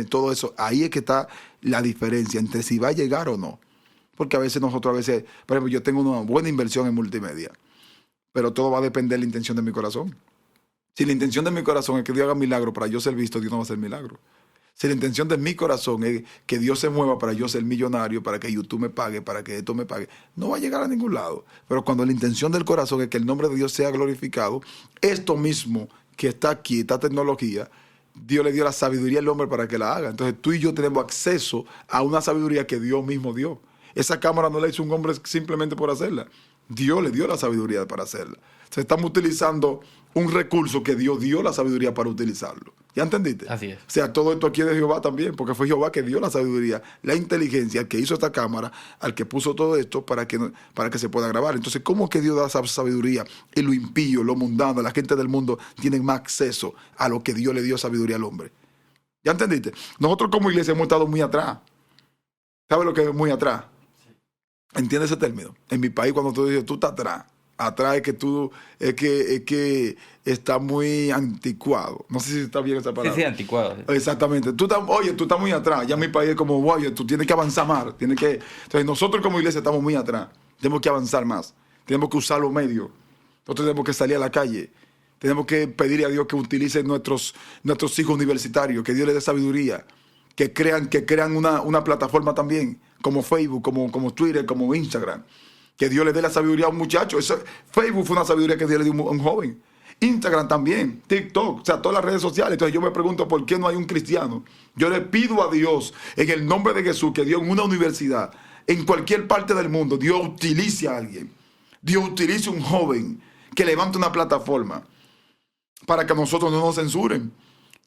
Speaker 1: Todo eso, ahí es que está la diferencia entre si va a llegar o no. Porque a veces por ejemplo, yo tengo una buena inversión en multimedia. Pero todo va a depender de la intención de mi corazón. Si la intención de mi corazón es que Dios haga milagro para yo ser visto, Dios no va a hacer milagro. Si la intención de mi corazón es que Dios se mueva para yo ser millonario, para que YouTube me pague, para que esto me pague, no va a llegar a ningún lado. Pero cuando la intención del corazón es que el nombre de Dios sea glorificado, esto mismo que está aquí, esta tecnología, Dios le dio la sabiduría al hombre para que la haga. Entonces tú y yo tenemos acceso a una sabiduría que Dios mismo dio. Esa cámara no la hizo un hombre simplemente por hacerla. Dios le dio la sabiduría para hacerla. Se estamos utilizando un recurso que Dios dio la sabiduría para utilizarlo. ¿Ya entendiste?
Speaker 2: Así es.
Speaker 1: O sea, todo esto aquí es de Jehová también, porque fue Jehová que dio la sabiduría, la inteligencia, al que hizo esta cámara, al que puso todo esto para que se pueda grabar. Entonces, ¿cómo es que Dios da esa sabiduría? Y lo impío, lo mundano, la gente del mundo tienen más acceso a lo que Dios le dio sabiduría al hombre. ¿Ya entendiste? Nosotros como iglesia hemos estado muy atrás. ¿Sabes lo que es muy atrás? ¿Entiendes ese término? En mi país, cuando tú dices, tú estás atrás es que está muy anticuado. No sé si está bien esa palabra.
Speaker 2: Sí, anticuado. Sí.
Speaker 1: Exactamente. Tú estás muy atrás. Ya en mi país es como, oye, tú tienes que avanzar más. Entonces, nosotros como iglesia estamos muy atrás. Tenemos que avanzar más. Tenemos que usar los medios. Nosotros tenemos que salir a la calle. Tenemos que pedirle a Dios que utilice nuestros hijos universitarios, que Dios les dé sabiduría, que crean una plataforma también, como Facebook, como Twitter, como Instagram. Que Dios le dé la sabiduría a un muchacho. Facebook fue una sabiduría que Dios le dio a un joven. Instagram también, TikTok, o sea, todas las redes sociales. Entonces yo me pregunto por qué no hay un cristiano. Yo le pido a Dios, en el nombre de Jesús, que Dios en una universidad, en cualquier parte del mundo, Dios utilice a alguien. Dios utilice a un joven que levante una plataforma para que nosotros no nos censuren.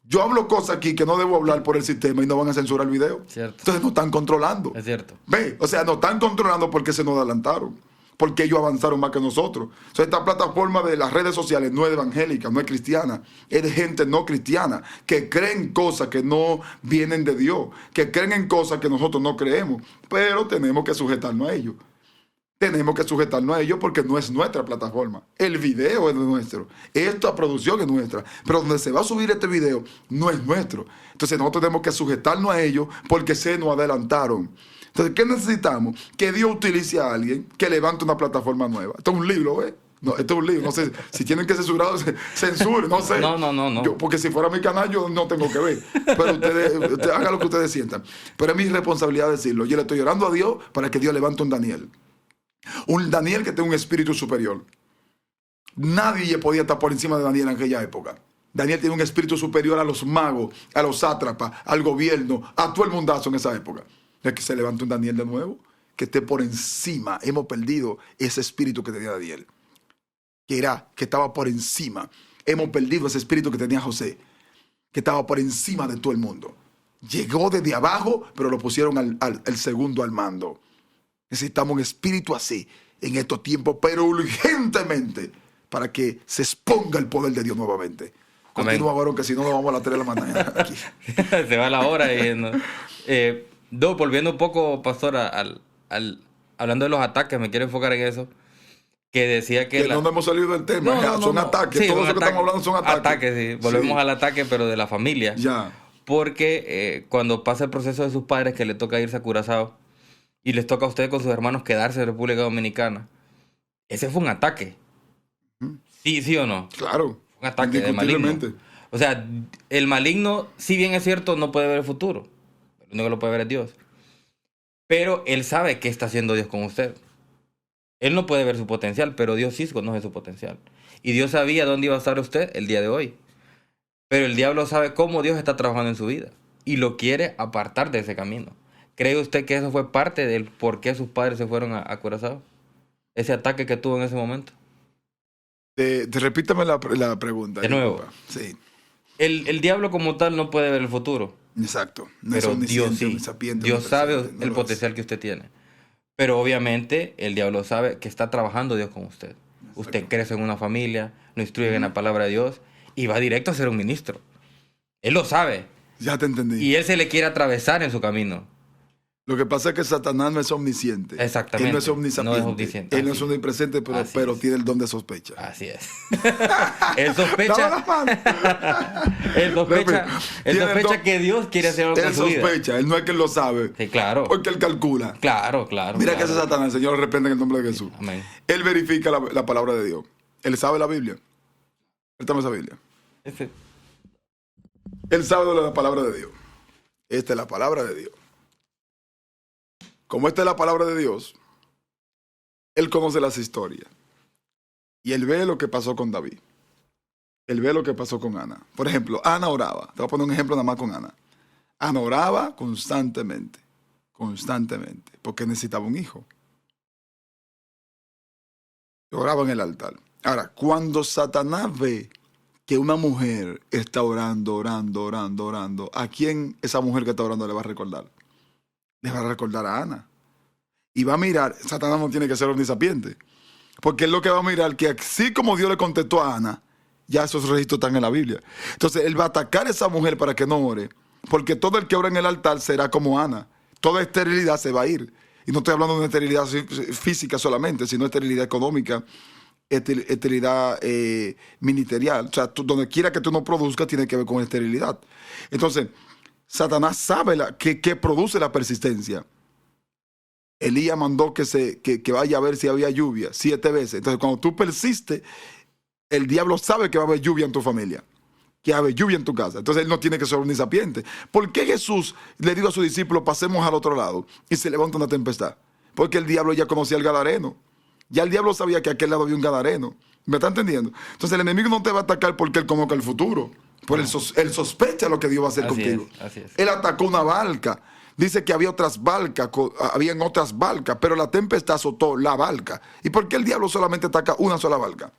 Speaker 1: Yo hablo cosas aquí que no debo hablar por el sistema y no van a censurar el video.
Speaker 2: Cierto.
Speaker 1: Entonces nos están controlando.
Speaker 2: Es cierto.
Speaker 1: ¿Ve? O sea, nos están controlando porque se nos adelantaron. Porque ellos avanzaron más que nosotros. O sea, esta plataforma de las redes sociales no es evangélica, no es cristiana. Es de gente no cristiana que creen cosas que no vienen de Dios. Que creen en cosas que nosotros no creemos. Pero tenemos que sujetarnos a ellos. Tenemos que sujetarnos a ellos porque no es nuestra plataforma. El video es nuestro. Esta producción es nuestra. Pero donde se va a subir este video no es nuestro. Entonces nosotros tenemos que sujetarnos a ellos porque se nos adelantaron. Entonces, ¿qué necesitamos? Que Dios utilice a alguien que levante una plataforma nueva. Esto es un libro, ¿eh? No, esto es un libro. No sé si tienen que censurarlo, censuren, no sé.
Speaker 2: No.
Speaker 1: Porque si fuera mi canal, yo no tengo que ver. Pero ustedes hagan lo que ustedes sientan. Pero es mi responsabilidad decirlo. Yo le estoy orando a Dios para que Dios levante un Daniel. Un Daniel que tenga un espíritu superior. Nadie podía estar por encima de Daniel en aquella época. Daniel tiene un espíritu superior a los magos, a los sátrapas, al gobierno, a todo el mundazo en esa época. Es que se levante un Daniel de nuevo, que esté por encima. Hemos perdido ese espíritu que tenía Daniel, que estaba por encima. Hemos perdido ese espíritu que tenía José, que estaba por encima de todo el mundo. Llegó desde abajo, pero lo pusieron al segundo al mando. Necesitamos un espíritu así en estos tiempos, pero urgentemente, para que se exponga el poder de Dios nuevamente. Continúa, varón, que si no, nos vamos a las 3 de la mañana aquí.
Speaker 2: Se va la hora. Volviendo un poco, pastor, hablando de los ataques, me quiero enfocar en eso. Que decía que...
Speaker 1: no hemos salido del tema, son ataques.
Speaker 2: Sí,
Speaker 1: todo eso que estamos hablando son ataques.
Speaker 2: Ataques, sí. Volvemos al ataque, pero de la familia.
Speaker 1: Ya.
Speaker 2: Porque cuando pasa el proceso de sus padres, que le toca irse a Curazao, y les toca a ustedes con sus hermanos quedarse en República Dominicana, ese fue un ataque. ¿Sí o no?
Speaker 1: Claro.
Speaker 2: Un ataque de maligno. O sea, el maligno, si bien es cierto, no puede ver el futuro. Lo único que lo puede ver es Dios. Pero él sabe qué está haciendo Dios con usted. Él no puede ver su potencial, pero Dios sí conoce su potencial. Y Dios sabía dónde iba a estar usted el día de hoy. Pero el diablo sabe cómo Dios está trabajando en su vida. Y lo quiere apartar de ese camino. ¿Cree usted que eso fue parte del por qué sus padres se fueron a Curazao? Ese ataque que tuvo en ese momento.
Speaker 1: Repítame la pregunta.
Speaker 2: De nuevo.
Speaker 1: Papá. Sí.
Speaker 2: El diablo como tal no puede ver el futuro.
Speaker 1: Exacto. No
Speaker 2: pero
Speaker 1: es
Speaker 2: Dios sí. Dios sabe el potencial que usted tiene. Pero obviamente el diablo sabe que está trabajando Dios con usted. Exacto. Usted crece en una familia, lo instruye en la palabra de Dios y va directo a ser un ministro. Él lo sabe.
Speaker 1: Ya te entendí.
Speaker 2: Y él se le quiere atravesar en su camino.
Speaker 1: Lo que pasa es que Satanás no es omnisciente.
Speaker 2: Exactamente.
Speaker 1: Él no es omnisapiente.
Speaker 2: No es omnisciente.
Speaker 1: Él no es omnipresente, pero tiene el don de sospecha.
Speaker 2: Así es. Él sospecha. Él sospecha que Dios quiere hacer algo con su vida.
Speaker 1: Él sospecha. Él no es que él lo sabe.
Speaker 2: Sí, claro.
Speaker 1: Porque él calcula.
Speaker 2: Claro.
Speaker 1: Mira que ese Satanás, el Señor lo reprende en el nombre de Jesús.
Speaker 2: Amén.
Speaker 1: Él verifica la palabra de Dios. Él sabe la Biblia. Él toma esa Biblia. Él sabe de la palabra de Dios. Esta es la palabra de Dios. Como esta es la palabra de Dios, él conoce las historias. Y él ve lo que pasó con David. Él ve lo que pasó con Ana. Por ejemplo, Ana oraba. Te voy a poner un ejemplo nada más con Ana. Ana oraba constantemente. Porque necesitaba un hijo. Oraba en el altar. Ahora, cuando Satanás ve que una mujer está orando, ¿a quién esa mujer que está orando le va a recordar? Le va a recordar a Ana. Y va a mirar, Satanás no tiene que ser omnisapiente, porque él lo que va a mirar, que así como Dios le contestó a Ana, ya esos registros están en la Biblia. Entonces él va a atacar a esa mujer para que no ore, porque todo el que ora en el altar será como Ana. Toda esterilidad se va a ir. Y no estoy hablando de una esterilidad física solamente, sino esterilidad económica, esterilidad ministerial. O sea, donde quiera que tú no produzcas tiene que ver con esterilidad. Entonces, Satanás sabe que produce la persistencia. Elías mandó que vaya a ver si había lluvia 7 veces. Entonces, cuando tú persistes, el diablo sabe que va a haber lluvia en tu familia, que va a haber lluvia en tu casa. Entonces, él no tiene que ser omnisapiente. ¿Por qué Jesús le dijo a sus discípulos, pasemos al otro lado y se levanta una tempestad? Porque el diablo ya conocía al gadareno. Ya el diablo sabía que a aquel lado había un gadareno. ¿Me está entendiendo? Entonces, el enemigo no te va a atacar porque él conozca el futuro. Él sospecha lo que Dios va a hacer contigo.
Speaker 2: Así es.
Speaker 1: Él atacó una barca. Dice que habían otras barcas, pero la tempestad azotó la barca. ¿Y por qué el diablo solamente ataca una sola barca?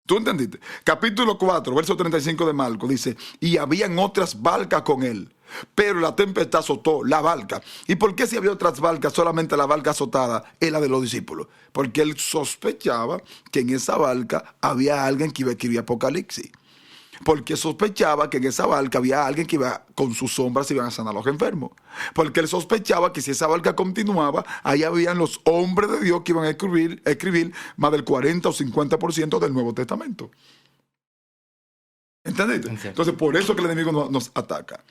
Speaker 1: ¿Tú entendiste? Capítulo 4, verso 35 de Marcos, dice, y habían otras barcas con él, pero la tempestad azotó la barca. ¿Y por qué si había otras barcas, solamente la barca azotada era de los discípulos? Porque él sospechaba que en esa barca había alguien que iba a escribir Apocalipsis. Porque sospechaba que en esa barca había alguien que iba con sus sombras y iban a sanar a los enfermos. Porque él sospechaba que si esa barca continuaba, ahí habían los hombres de Dios que iban a escribir más del 40 o 50% del Nuevo Testamento. ¿Entendiste? Entonces, por eso que el enemigo nos ataca.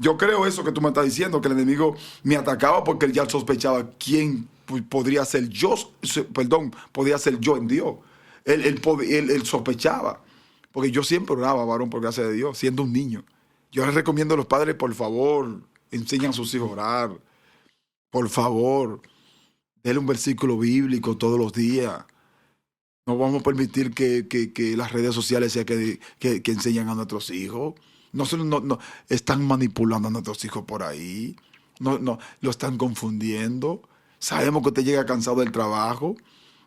Speaker 1: Yo creo eso que tú me estás diciendo, que el enemigo me atacaba porque él ya sospechaba quién podría ser yo, podría ser yo en Dios. Él sospechaba, porque yo siempre oraba, varón, por gracia de Dios, siendo un niño. Yo les recomiendo a los padres, por favor, enseñan a sus hijos a orar. Por favor, denle un versículo bíblico todos los días. No vamos a permitir que las redes sociales sean que enseñan a nuestros hijos. No, están manipulando a nuestros hijos por ahí. No, lo están confundiendo. Sabemos que usted llega cansado del trabajo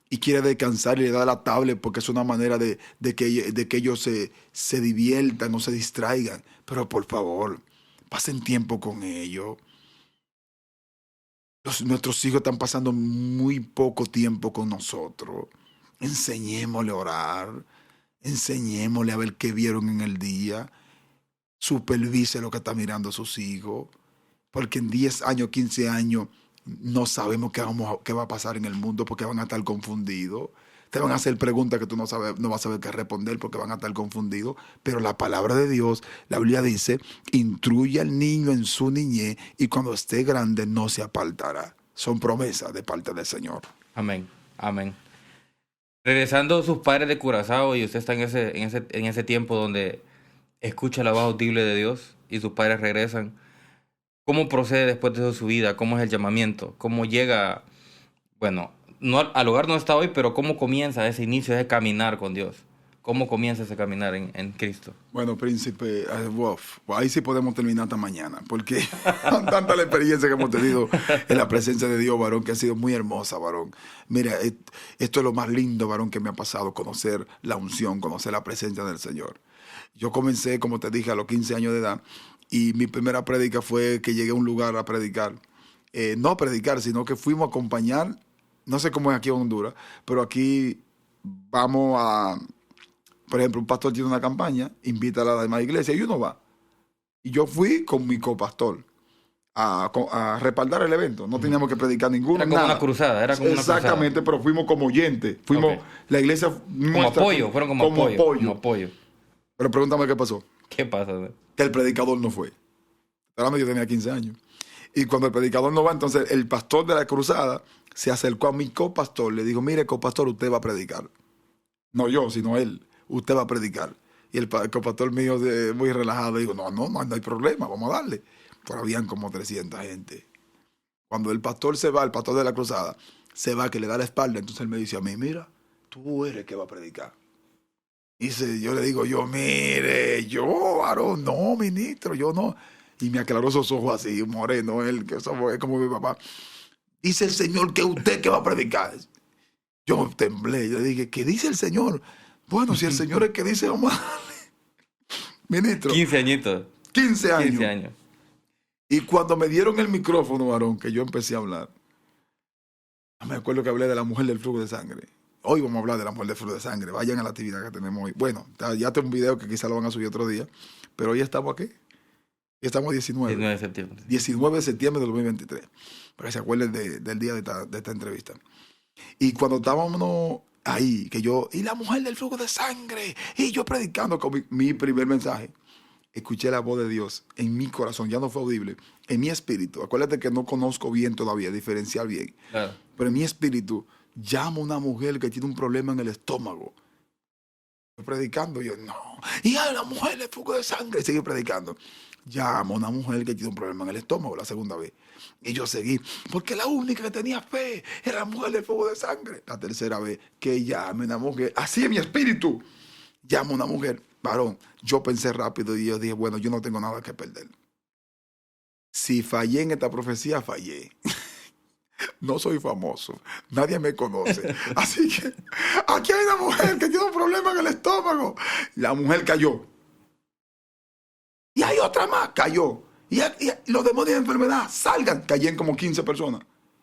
Speaker 1: y quiere descansar y le da la tablet porque es una manera de que ellos se diviertan o se distraigan. Pero por favor, pasen tiempo con ellos. Nuestros hijos están pasando muy poco tiempo con nosotros. Enseñémosle a orar. Enseñémosle a ver qué vieron en el día. Supervise lo que está mirando sus hijos. Porque en 10 años, 15 años, no sabemos qué va a pasar en el mundo porque van a estar confundidos. Te van a hacer preguntas que tú no vas a saber qué responder porque van a estar confundidos. Pero la palabra de Dios, la Biblia dice, instruye al niño en su niñez y cuando esté grande no se apartará. Son promesas de parte del Señor.
Speaker 2: Amén, amén. Regresando a sus padres de Curazao y usted está en ese tiempo donde escucha la voz audible de Dios y sus padres regresan. ¿Cómo procede después de eso su vida? ¿Cómo es el llamamiento? ¿Cómo llega, bueno, no al hogar no está hoy, pero cómo comienza ese inicio de caminar con Dios? ¿Cómo comienza ese caminar en Cristo?
Speaker 1: Bueno, príncipe, ahí sí podemos terminar hasta mañana, porque tanta la experiencia que hemos tenido en la presencia de Dios, varón, que ha sido muy hermosa, varón. Mira, esto es lo más lindo, varón, que me ha pasado, conocer la unción, conocer la presencia del Señor. Yo comencé, como te dije, a los 15 años de edad, y mi primera prédica fue que llegué a un lugar a predicar. No a predicar, sino que fuimos a acompañar, no sé cómo es aquí en Honduras, pero aquí vamos a, por ejemplo, un pastor tiene una campaña, invita a la demás iglesia y uno va. Y yo fui con mi copastor a respaldar el evento. No teníamos que predicar ninguno.
Speaker 2: Era como nada. Una cruzada, era como una cruzada.
Speaker 1: Exactamente, pero fuimos como oyentes. Fuimos, okay. La iglesia
Speaker 2: como apoyo, fueron como apoyo.
Speaker 1: Pero pregúntame qué pasó.
Speaker 2: ¿Qué pasa?
Speaker 1: Que el predicador no fue. Hablando, yo tenía 15 años. Y cuando el predicador no va, entonces el pastor de la cruzada se acercó a mi copastor. Le dijo, mire, copastor, usted va a predicar. No yo, sino él. Usted va a predicar. Y el copastor mío, muy relajado, dijo, no hay problema, vamos a darle. Pero habían como 300 gente. Cuando el pastor se va, el pastor de la cruzada, se va, que le da la espalda, entonces él me dice a mí, mira, tú eres el que va a predicar. Y yo le digo, mire, yo, varón, no, ministro, yo no. Y me aclaró esos ojos así, moreno, él, que eso es como mi papá. Dice el Señor que usted que va a predicar. Yo temblé, yo dije, ¿qué dice el Señor? Bueno, si el Señor es que dice, vamos a darle. Ministro.
Speaker 2: 15 añitos.
Speaker 1: 15 años.
Speaker 2: 15 años.
Speaker 1: Y cuando me dieron el micrófono, varón, que yo empecé a hablar, me acuerdo que hablé de la mujer del flujo de sangre. Hoy vamos a hablar de la mujer del flujo de sangre. Vayan a la actividad que tenemos hoy. Bueno, ya tengo un video que quizá lo van a subir otro día, pero hoy estamos aquí. Estamos 19 de septiembre. 19 de septiembre del 2023. Para que se acuerden del día de esta entrevista. Y cuando estábamos ahí, y la mujer del flujo de sangre, y yo predicando con mi primer mensaje, escuché la voz de Dios en mi corazón, ya no fue audible, en mi espíritu. Acuérdate que no conozco bien todavía, diferenciar bien. Claro. Pero en mi espíritu, llamo a una mujer que tiene un problema en el estómago. Estoy predicando, yo no. Y a la mujer del flujo de sangre, y seguí predicando. Llamo a una mujer que tiene un problema en el estómago la segunda vez. Y yo seguí, porque la única que tenía fe era la mujer del fuego de sangre. La tercera vez, que llame a una mujer, así en mi espíritu. Llamo a una mujer, varón. Yo pensé rápido y yo dije, bueno, yo no tengo nada que perder. Si fallé en esta profecía, fallé. No soy famoso, nadie me conoce. Así que aquí hay una mujer que tiene un problema en el estómago. La mujer cayó. Y hay otra más, cayó. Y los demonios de enfermedad, salgan. Cayen como 15 personas.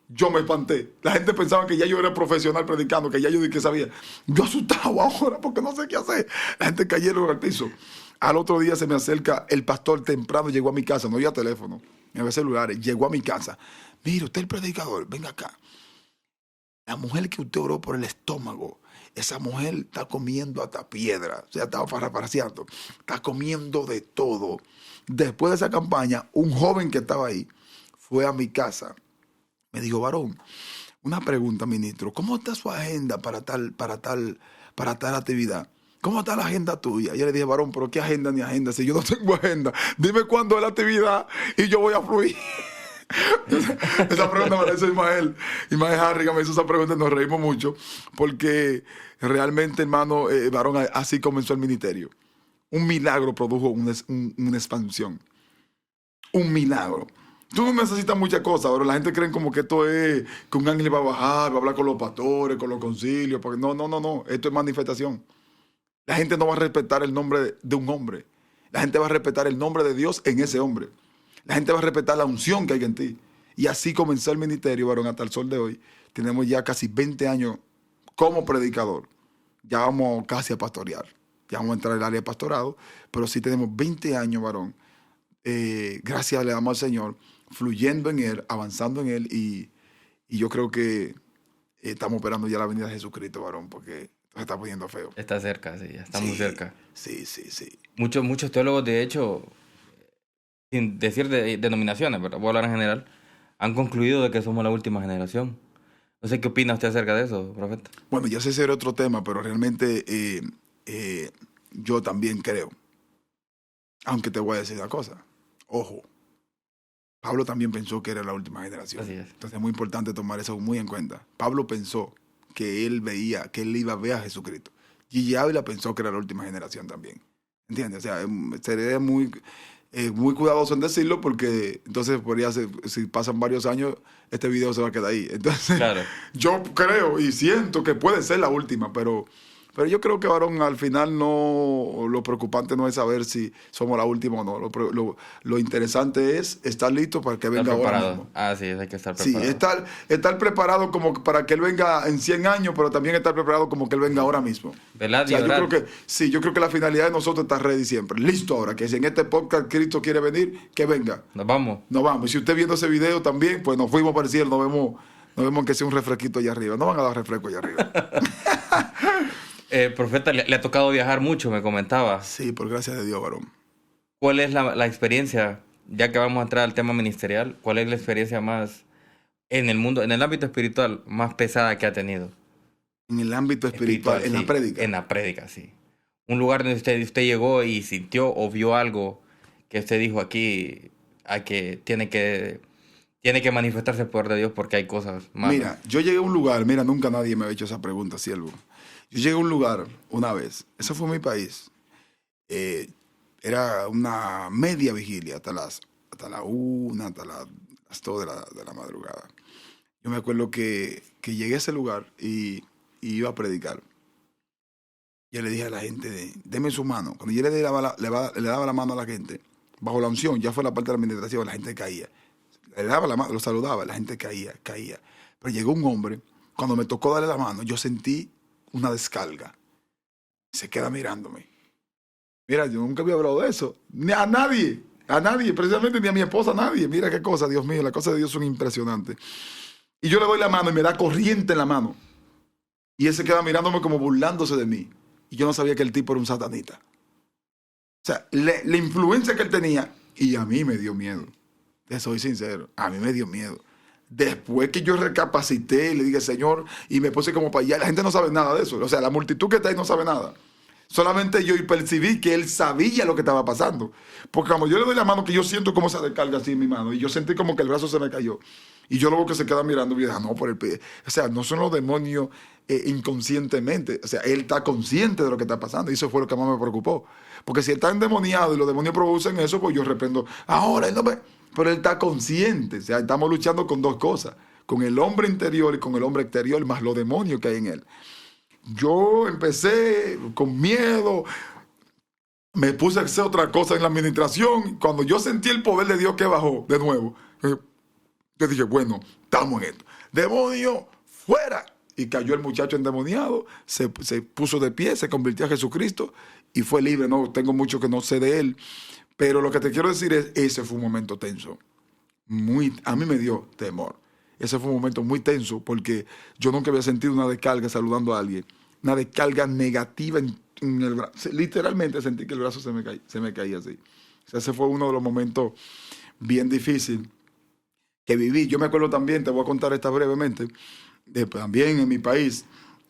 Speaker 1: Yo me espanté. La gente pensaba que ya yo era profesional predicando, que ya yo que sabía. Yo asustado ahora porque no sé qué hacer. La gente cayeron al piso. Al otro día se me acerca el pastor temprano, llegó a mi casa, no había teléfono, no había celulares, llegó a mi casa. Mire, usted es el predicador, venga acá. La mujer que usted oró por el estómago, esa mujer está comiendo hasta piedra, o sea, estaba parafraseando, está comiendo de todo. Después de esa campaña, un joven que estaba ahí fue a mi casa, me dijo, varón, una pregunta, ministro, ¿cómo está su agenda para tal actividad? ¿Cómo está la agenda tuya? Yo le dije, varón, pero ¿qué agenda ni agenda? Si yo no tengo agenda, dime cuándo es la actividad y yo voy a fluir. Esa pregunta me la hizo Ismael Harrigan, me hizo esa pregunta y nos reímos mucho, porque realmente, hermano, varón, así comenzó el ministerio. Un milagro produjo una expansión. Un milagro. Tú no necesitas muchas cosas, pero la gente cree como que esto es que un ángel va a bajar, va a hablar con los pastores, con los concilios. Porque no. Esto es manifestación. La gente no va a respetar el nombre de un hombre. La gente va a respetar el nombre de Dios en ese hombre. La gente va a respetar la unción que hay en ti. Y así comenzó el ministerio, varón, hasta el sol de hoy. Tenemos ya casi 20 años como predicador. Ya vamos casi a pastorear. Ya vamos a entrar al área de pastorado. Pero sí tenemos 20 años, varón. Gracias le damos al Señor, fluyendo en Él, avanzando en Él. Y yo creo que estamos esperando ya la venida de Jesucristo, varón, porque se está poniendo feo.
Speaker 2: Está cerca, sí, ya está muy cerca.
Speaker 1: Sí.
Speaker 2: Muchos teólogos, de hecho, sin decir denominaciones, pero voy a hablar en general, han concluido de que somos la última generación. No sé qué opina usted acerca de eso, profeta.
Speaker 1: Bueno, ya sé ese era otro tema, pero realmente yo también creo. Aunque te voy a decir una cosa. Ojo, Pablo también pensó que era la última generación.
Speaker 2: Así es.
Speaker 1: Entonces es muy importante tomar eso muy en cuenta. Pablo pensó que él iba a ver a Jesucristo. Gigi Ávila pensó que era la última generación también. ¿Entiendes? O sea, sería muy cuidadoso en decirlo, porque entonces podría ser, si pasan varios años, este video se va a quedar ahí. Entonces, claro. Yo creo y siento que puede ser la última, pero yo creo que, varón, al final no, lo preocupante no es saber si somos la última o no. Lo interesante es estar listo para que venga ahora mismo.
Speaker 2: Sí, hay que estar preparado.
Speaker 1: Sí, estar preparado como para que Él venga en 100 años, pero también estar preparado como que Él venga ahora mismo.
Speaker 2: ¿Verdad?
Speaker 1: O sea, yo creo que la finalidad de nosotros está ready siempre. Listo ahora, que si en este podcast Cristo quiere venir, que venga.
Speaker 2: Nos vamos.
Speaker 1: Y si usted viendo ese video también, pues nos fuimos para el cielo, nos vemos que sea un refresquito allá arriba. No van a dar refresco allá arriba.
Speaker 2: Profeta, le ha tocado viajar mucho, me comentaba.
Speaker 1: Sí, por gracia de Dios, varón.
Speaker 2: ¿Cuál es la experiencia, ya que vamos a entrar al tema ministerial, cuál es la experiencia más en el mundo, en el ámbito espiritual, más pesada que ha tenido?
Speaker 1: En el ámbito espiritual, en
Speaker 2: sí,
Speaker 1: la prédica.
Speaker 2: En la prédica, sí. Un lugar donde usted llegó y sintió o vio algo que usted dijo aquí, tiene que manifestarse el poder de Dios porque hay cosas más.
Speaker 1: Mira, yo llegué a un lugar, nunca nadie me había hecho esa pregunta, siervo. Yo llegué a un lugar una vez, eso fue mi país, era una media vigilia, hasta la 1, hasta las 2 de la madrugada. Yo me acuerdo que llegué a ese lugar y iba a predicar. Yo le dije a la gente, deme su mano. Cuando yo le daba la mano a la gente, bajo la unción, ya fue la parte de la administración, la gente caía. Le daba la mano, lo saludaba, la gente caía. Pero llegó un hombre, cuando me tocó darle la mano, yo sentí una descarga. Se queda mirándome. Mira, yo nunca había hablado de eso. Ni a nadie, precisamente ni a mi esposa, a nadie. Mira qué cosa, Dios mío, las cosas de Dios son impresionantes. Y yo le doy la mano y me da corriente en la mano. Y él se queda mirándome como burlándose de mí. Y yo no sabía que el tipo era un satanita. O sea, la influencia que él tenía, y a mí me dio miedo. Te soy sincero, a mí me dio miedo. Después que yo recapacité y le dije, Señor, y me puse como para allá, la gente no sabe nada de eso. O sea, la multitud que está ahí no sabe nada. Solamente yo percibí que él sabía lo que estaba pasando. Porque como yo le doy la mano, que yo siento cómo se descarga así en mi mano, y yo sentí como que el brazo se me cayó. Y yo luego que se queda mirando, y yo dije, no, por el pie. O sea, no son los demonios inconscientemente. O sea, él está consciente de lo que está pasando. Y eso fue lo que más me preocupó. Porque si él está endemoniado y los demonios producen eso, pues yo reprendo. Ahora, él no me... Pero él está consciente. O sea, estamos luchando con dos cosas. Con el hombre interior y con el hombre exterior, más los demonios que hay en él. Yo empecé con miedo, me puse a hacer otra cosa en la administración. Cuando yo sentí el poder de Dios que bajó de nuevo, yo dije, bueno, estamos en esto. Demonio, fuera. Y cayó el muchacho endemoniado, se puso de pie, se convirtió a Jesucristo y fue libre. No tengo mucho que no sé de él, pero lo que te quiero decir es, ese fue un momento tenso. A mí me dio temor. Ese fue un momento muy tenso porque yo nunca había sentido una descarga saludando a alguien. una descarga negativa en el brazo. Literalmente sentí que el brazo se me caía así. O sea, ese fue uno de los momentos bien difíciles que viví. Yo me acuerdo también, te voy a contar esta brevemente, también en mi país,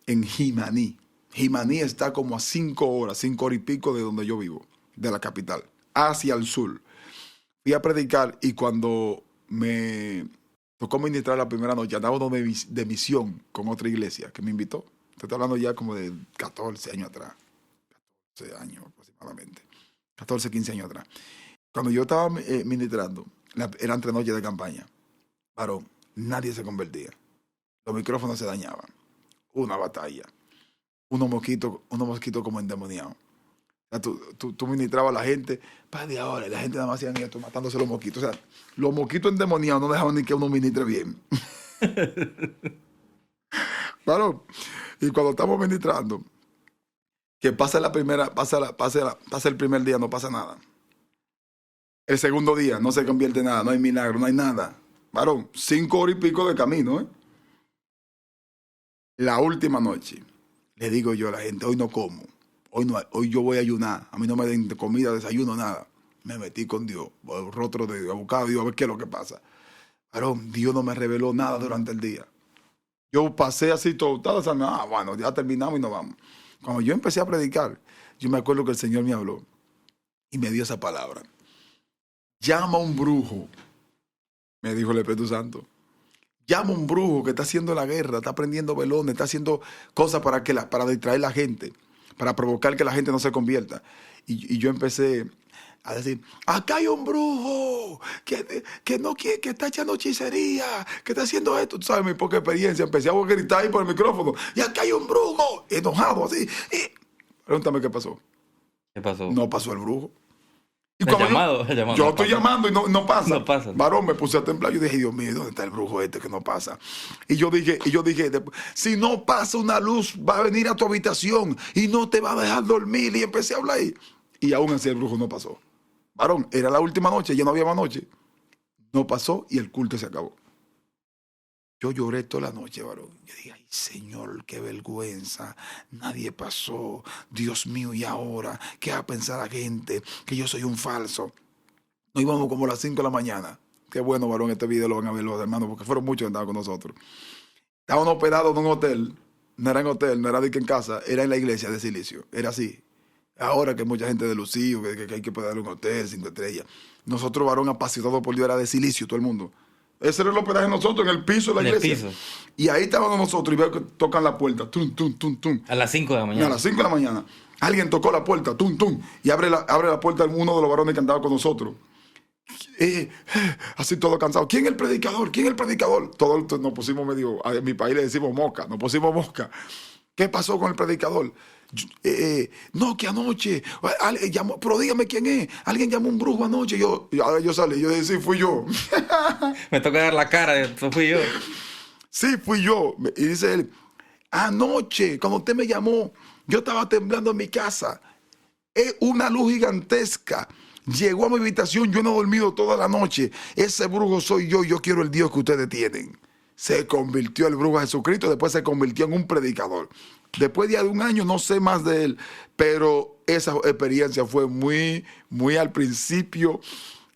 Speaker 1: en Jimaní. Jimaní está como a 5 horas y pico de donde yo vivo, de la capital, hacia el sur. Fui a predicar y cuando me tocó ministrar la primera noche, andaba uno de misión con otra iglesia que me invitó. Te estoy hablando ya como de 14 años atrás. 14 años aproximadamente. 14, 15 años atrás. Cuando yo estaba ministrando, eran 3 noches de campaña. Varón, nadie se convertía. Los micrófonos se dañaban. Una batalla. Unos mosquitos como endemoniados. O sea, tú ministrabas a la gente, para de ahora, y la gente nada más hacían esto, matándose los mosquitos. O sea, los mosquitos endemoniados no dejaban ni que uno ministre bien. Varón, y cuando estamos ministrando, que pasa el primer día, no pasa nada. El segundo día no se convierte en nada, no hay milagro, no hay nada. Varón, 5 horas y pico de camino, ¿eh? La última noche, le digo yo a la gente, hoy no como, hoy yo voy a ayunar, a mí no me den comida, desayuno, nada. Me metí con Dios, el rostro de Dios, a buscar a Dios, a ver qué es lo que pasa. Varón, Dios no me reveló nada durante el día. Yo pasé así todo, bueno, ya terminamos y nos vamos. Cuando yo empecé a predicar, yo me acuerdo que el Señor me habló y me dio esa palabra. Llama a un brujo, me dijo el Espíritu Santo. Llama a un brujo que está haciendo la guerra, está prendiendo velones, está haciendo cosas para distraer a la gente, para provocar que la gente no se convierta. Y yo empecé a decir, acá hay un brujo que no quiere, que está echando hechicería, que está haciendo esto. Tú sabes mi poca experiencia. Empecé a gritar ahí por el micrófono. Y acá hay un brujo, enojado así. Pregúntame qué pasó.
Speaker 2: ¿Qué pasó?
Speaker 1: No pasó el brujo. Y
Speaker 2: El llamado
Speaker 1: yo
Speaker 2: no
Speaker 1: estoy
Speaker 2: pasa.
Speaker 1: llamando y no pasa.
Speaker 2: No pasa.
Speaker 1: Varón, me puse a temblar. Yo dije, Dios mío, ¿dónde está el brujo este que no pasa? Y yo dije, si no pasa una luz, va a venir a tu habitación y no te va a dejar dormir. Y empecé a hablar ahí. Y aún así el brujo no pasó. Varón, era la última noche, ya no había más noche. No pasó y el culto se acabó. Yo lloré toda la noche, varón. Yo dije, ay, Señor, qué vergüenza. Nadie pasó. Dios mío, ¿y ahora? ¿Qué va a pensar la gente? Que yo soy un falso. Nos íbamos como a las 5 de la mañana. Qué bueno, varón, este video lo van a ver los hermanos, porque fueron muchos que estaban con nosotros. Estaban hospedados en un hotel. No era en hotel, no era de que en casa, era en la iglesia de Silicio. Era así. Ahora que mucha gente de Lucío, que hay que pagarle un hotel, 5 estrellas. Nosotros, varón, apasionados por Dios, era de Silicio, todo el mundo. Ese era el hospedaje de nosotros, en el piso de la iglesia. Piso. Y ahí estábamos nosotros y veo que tocan la puerta. Tum, tum, tum, tum.
Speaker 2: A las 5 de la mañana.
Speaker 1: A las 5 de la mañana. Alguien tocó la puerta, tum, tum. Y abre la puerta uno de los varones que andaba con nosotros. Así todo cansado. ¿Quién es el predicador? ¿Quién es el predicador? Todos nos pusimos medio, en mi país le decimos mosca, nos pusimos mosca. ¿Qué pasó con el predicador? No, que anoche, llamó, pero dígame quién es. Alguien llamó un brujo anoche. Yo salí, yo dije, sí, fui yo.
Speaker 2: Me toca dar la cara, eso fui yo.
Speaker 1: Sí, fui yo. Y dice él, anoche, cuando usted me llamó, yo estaba temblando en mi casa. Es una luz gigantesca. Llegó a mi habitación, yo no he dormido toda la noche. Ese brujo soy yo quiero el Dios que ustedes tienen. Se convirtió el brujo a Jesucristo, después se convirtió en un predicador. Después de 1 año no sé más de él, pero esa experiencia fue muy, muy al principio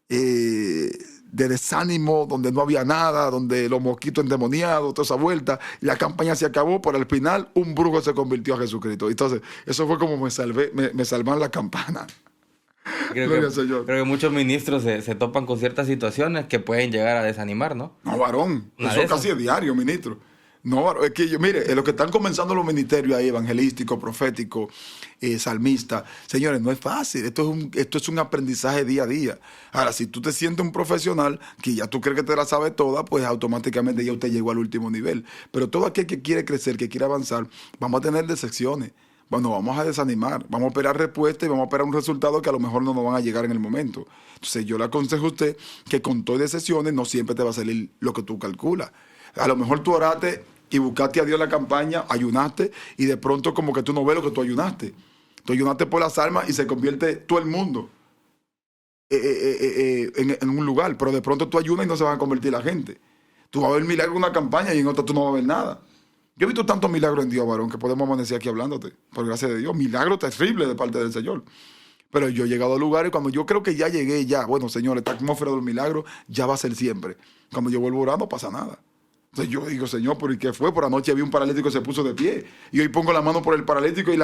Speaker 1: de desánimo, donde no había nada, donde los mosquitos endemoniados, toda esa vuelta, y la campaña se acabó, pero al final un brujo se convirtió a Jesucristo. Entonces, eso fue como me salvaron la campana.
Speaker 2: Creo que muchos ministros se topan con ciertas situaciones que pueden llegar a desanimar, ¿no?
Speaker 1: No, varón, eso casi es diario, ministro. No, varón, es que mire, los que están comenzando los ministerios ahí, evangelísticos, proféticos, salmistas, señores, no es fácil, esto es un aprendizaje día a día. Ahora, si tú te sientes un profesional, que ya tú crees que te la sabes toda, pues automáticamente ya usted llegó al último nivel. Pero todo aquel que quiere crecer, que quiere avanzar, vamos a tener decepciones. Bueno, vamos a desanimar, vamos a esperar respuesta y vamos a esperar un resultado que a lo mejor no nos van a llegar en el momento. Entonces yo le aconsejo a usted que con todas las sesiones no siempre te va a salir lo que tú calculas. A lo mejor tú oraste y buscaste a Dios en la campaña, ayunaste y de pronto como que tú no ves lo que tú ayunaste. Tú ayunaste por las almas y se convierte todo el mundo en un lugar, pero de pronto tú ayunas y no se va a convertir la gente. Tú vas a ver milagro en una campaña y en otra tú no vas a ver nada. Yo he visto tantos milagros en Dios, varón, que podemos amanecer aquí hablándote, por gracia de Dios. Milagros terribles de parte del Señor. Pero yo he llegado a lugares cuando yo creo que ya llegué, bueno, Señor, esta atmósfera del milagro ya va a ser siempre. Cuando yo vuelvo a orar no pasa nada. Entonces yo digo, Señor, ¿pero y qué fue? Por anoche vi un paralítico que se puso de pie. Y hoy pongo la mano por el paralítico y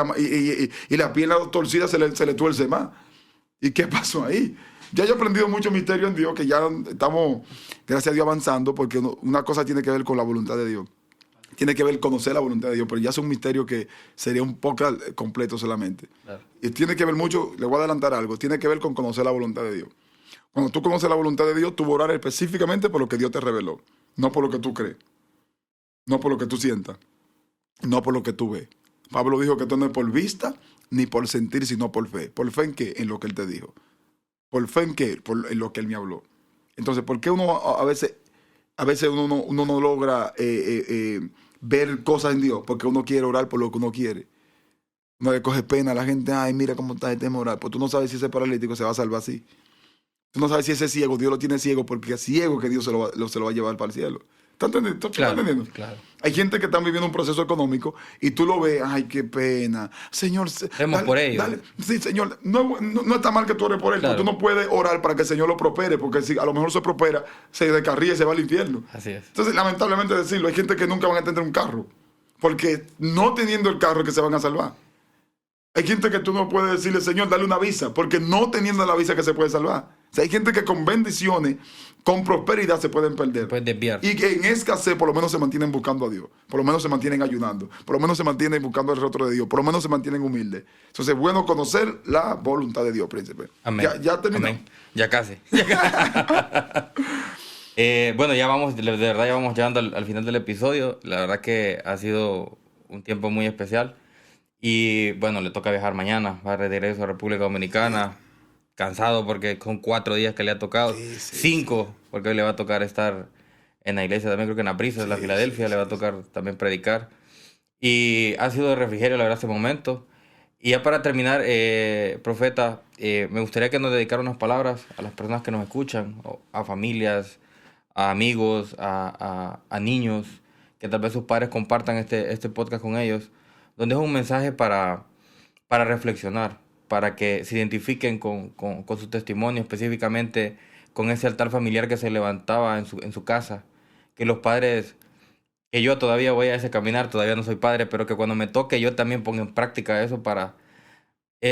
Speaker 1: la pierna torcida se le tuerce más. ¿Y qué pasó ahí? Ya yo he aprendido mucho misterio en Dios, que ya estamos, gracias a Dios, avanzando, porque una cosa tiene que ver con la voluntad de Dios. Tiene que ver conocer la voluntad de Dios, pero ya es un misterio que sería un poco completo solamente. Claro. Y tiene que ver mucho, le voy a adelantar algo, tiene que ver con conocer la voluntad de Dios. Cuando tú conoces la voluntad de Dios, tú vas a orar específicamente por lo que Dios te reveló, no por lo que tú crees, no por lo que tú sientas, no por lo que tú ves. Pablo dijo que esto no es por vista ni por sentir, sino por fe. ¿Por fe en qué? En lo que Él te dijo. ¿Por fe en qué? En lo que Él me habló. Entonces, ¿por qué uno a veces uno no logra ver cosas en Dios? Porque uno quiere orar por lo que uno quiere. Uno le coge pena a la gente. Ay, mira cómo está este moral. Pues tú no sabes si ese paralítico se va a salvar así. Tú no sabes si ese ciego, Dios lo tiene ciego porque es ciego que Dios se lo va a llevar para el cielo. ¿Estás entendiendo?
Speaker 2: Claro.
Speaker 1: Hay gente que está viviendo un proceso económico y tú lo ves, ay, qué pena. Señor,
Speaker 2: dale, por ellos.
Speaker 1: Sí, Señor, no está mal que tú ores por él, claro. Tú no puedes orar para que el Señor lo prospere, porque si a lo mejor se prospera, se descarría y se va al infierno.
Speaker 2: Así es.
Speaker 1: Entonces, lamentablemente decirlo, hay gente que nunca van a tener un carro, porque no teniendo el carro es que se van a salvar. Hay gente que tú no puedes decirle, Señor, dale una visa, porque no teniendo la visa que se puede salvar. O sea, hay gente que con bendiciones, con prosperidad se pueden perder.
Speaker 2: Se pueden desviar.
Speaker 1: Y que en escasez por lo menos se mantienen buscando a Dios. Por lo menos se mantienen ayunando. Por lo menos se mantienen buscando el rostro de Dios. Por lo menos se mantienen humildes. Entonces es bueno conocer la voluntad de Dios, príncipe.
Speaker 2: Amén.
Speaker 1: Ya terminó.
Speaker 2: Amén. Ya casi. Bueno, ya vamos, de verdad ya vamos llegando al final del episodio. La verdad que ha sido un tiempo muy especial. Y bueno, le toca viajar mañana. Va de regreso a República Dominicana. Cansado porque son 4 días que le ha tocado. 5, porque hoy le va a tocar estar en la iglesia también, creo que en la Brisa de la Filadelfia, le va a tocar también predicar. Y ha sido de refrigerio, la verdad, este momento. Y ya para terminar, profeta, me gustaría que nos dedicara unas palabras a las personas que nos escuchan, a familias, a amigos, a niños, que tal vez sus padres compartan este podcast con ellos, donde es un mensaje para reflexionar, para que se identifiquen con su testimonio, específicamente con ese altar familiar que se levantaba en su casa, que los padres, que yo todavía voy a ese caminar, todavía no soy padre, pero que cuando me toque yo también ponga en práctica eso para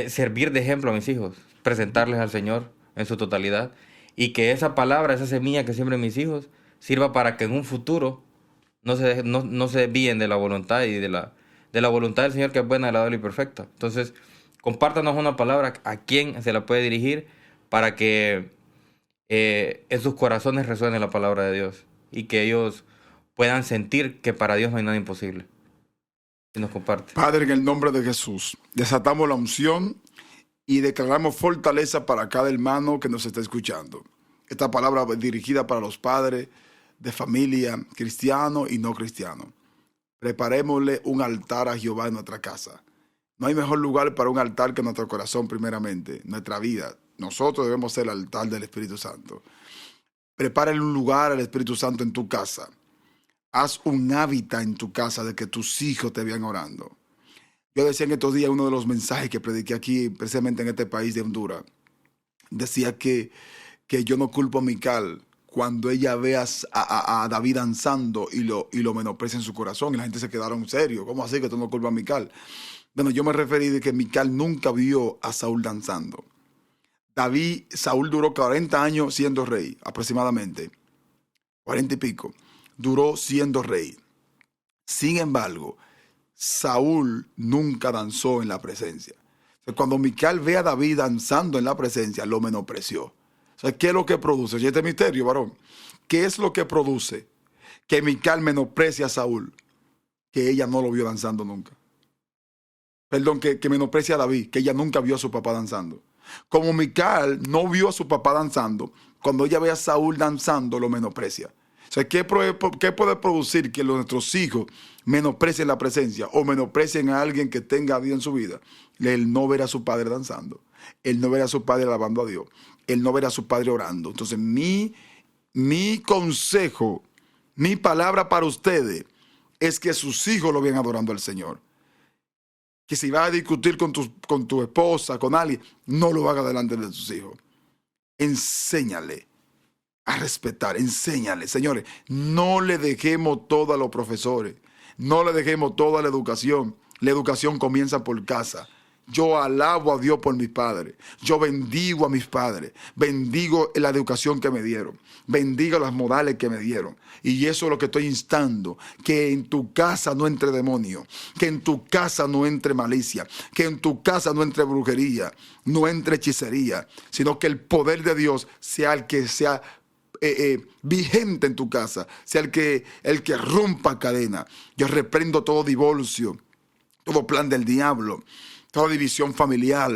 Speaker 2: servir de ejemplo a mis hijos, presentarles al Señor en su totalidad, y que esa palabra, esa semilla que siembren mis hijos, sirva para que en un futuro no se desvíen de la voluntad y de la voluntad del Señor, que es buena, agradable y perfecta. Entonces, compártanos una palabra a quién se la puede dirigir para que en sus corazones resuene la palabra de Dios y que ellos puedan sentir que para Dios no hay nada imposible. Y nos comparte.
Speaker 1: Padre, en el nombre de Jesús, desatamos la unción y declaramos fortaleza para cada hermano que nos está escuchando. Esta palabra es dirigida para los padres de familia, cristianos y no cristianos. Preparémosle un altar a Jehová en nuestra casa. No hay mejor lugar para un altar que nuestro corazón, primeramente, nuestra vida. Nosotros debemos ser el altar del Espíritu Santo. Prepárale un lugar al Espíritu Santo en tu casa. Haz un hábitat en tu casa de que tus hijos te vean orando. Yo decía en estos días, uno de los mensajes que prediqué aquí, precisamente en este país de Honduras, decía que yo no culpo a Mical cuando ella ve a David danzando y lo menosprecia en su corazón. Y la gente se quedaron serios. ¿Cómo así que tú no culpas a Mical? Bueno, yo me referí de que Mical nunca vio a Saúl danzando. Saúl duró 40 años siendo rey, aproximadamente. 40 y pico. Duró siendo rey. Sin embargo, Saúl nunca danzó en la presencia. O sea, cuando Mical ve a David danzando en la presencia, lo menospreció. O sea, ¿qué es lo que produce? Y este misterio, varón. ¿Qué es lo que produce que Mical menosprecie a Saúl? Que ella no lo vio danzando nunca. Perdón, que menosprecia a David, que ella nunca vio a su papá danzando. Como Mical no vio a su papá danzando, cuando ella ve a Saúl danzando, lo menosprecia. O sea, ¿qué puede producir que nuestros hijos menosprecien la presencia o menosprecien a alguien que tenga a Dios en su vida? El no ver a su padre danzando, el no ver a su padre alabando a Dios, el no ver a su padre orando. Entonces, mi consejo, mi palabra para ustedes es que sus hijos lo vean adorando al Señor. Que si vas a discutir con tu esposa, con alguien, no lo haga delante de tus hijos. Enséñale a respetar, enséñale. Señores, no le dejemos todo a los profesores, no le dejemos toda la educación. La educación comienza por casa. Yo alabo a Dios por mis padres. Yo bendigo a mis padres. Bendigo la educación que me dieron. Bendigo las modales que me dieron. Y eso es lo que estoy instando. Que en tu casa no entre demonio. Que en tu casa no entre malicia. Que en tu casa no entre brujería. No entre hechicería. Sino que el poder de Dios sea el que sea vigente en tu casa. Sea el que rompa cadena. Yo reprendo todo divorcio. Todo plan del diablo. Toda división familiar,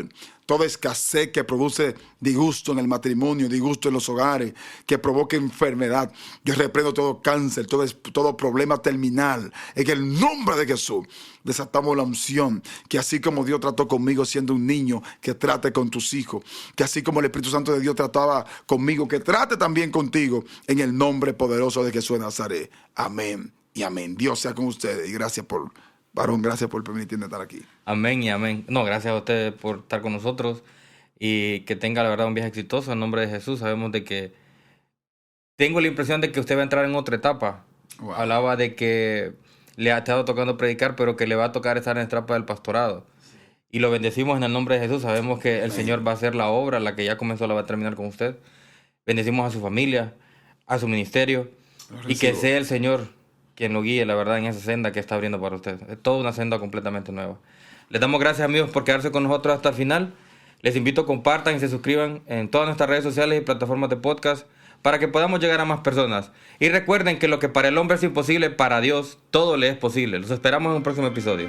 Speaker 1: toda escasez que produce disgusto en el matrimonio, disgusto en los hogares, que provoque enfermedad. Yo reprendo todo cáncer, todo problema terminal. En el nombre de Jesús desatamos la unción, que así como Dios trató conmigo siendo un niño, que trate con tus hijos. Que así como el Espíritu Santo de Dios trataba conmigo, que trate también contigo, en el nombre poderoso de Jesús de Nazaret. Amén y amén. Dios sea con ustedes y gracias por... Varón, gracias por permitirme estar aquí.
Speaker 2: Amén y amén. No, gracias a ustedes por estar con nosotros y que tenga la verdad un viaje exitoso en nombre de Jesús. Sabemos de que tengo la impresión de que usted va a entrar en otra etapa. Wow. Hablaba de que le ha estado tocando predicar, pero que le va a tocar estar en la etapa del pastorado. Sí. Y lo bendecimos en el nombre de Jesús. Sabemos que el Señor va a hacer la obra, la que ya comenzó la va a terminar con usted. Bendecimos a su familia, a su ministerio y que sea el Señor quien lo guíe, la verdad, en esa senda que está abriendo para usted. Es toda una senda completamente nueva. Les damos gracias, amigos, por quedarse con nosotros hasta el final. Les invito a compartan y se suscriban en todas nuestras redes sociales y plataformas de podcast para que podamos llegar a más personas. Y recuerden que lo que para el hombre es imposible, para Dios todo le es posible. Los esperamos en un próximo episodio.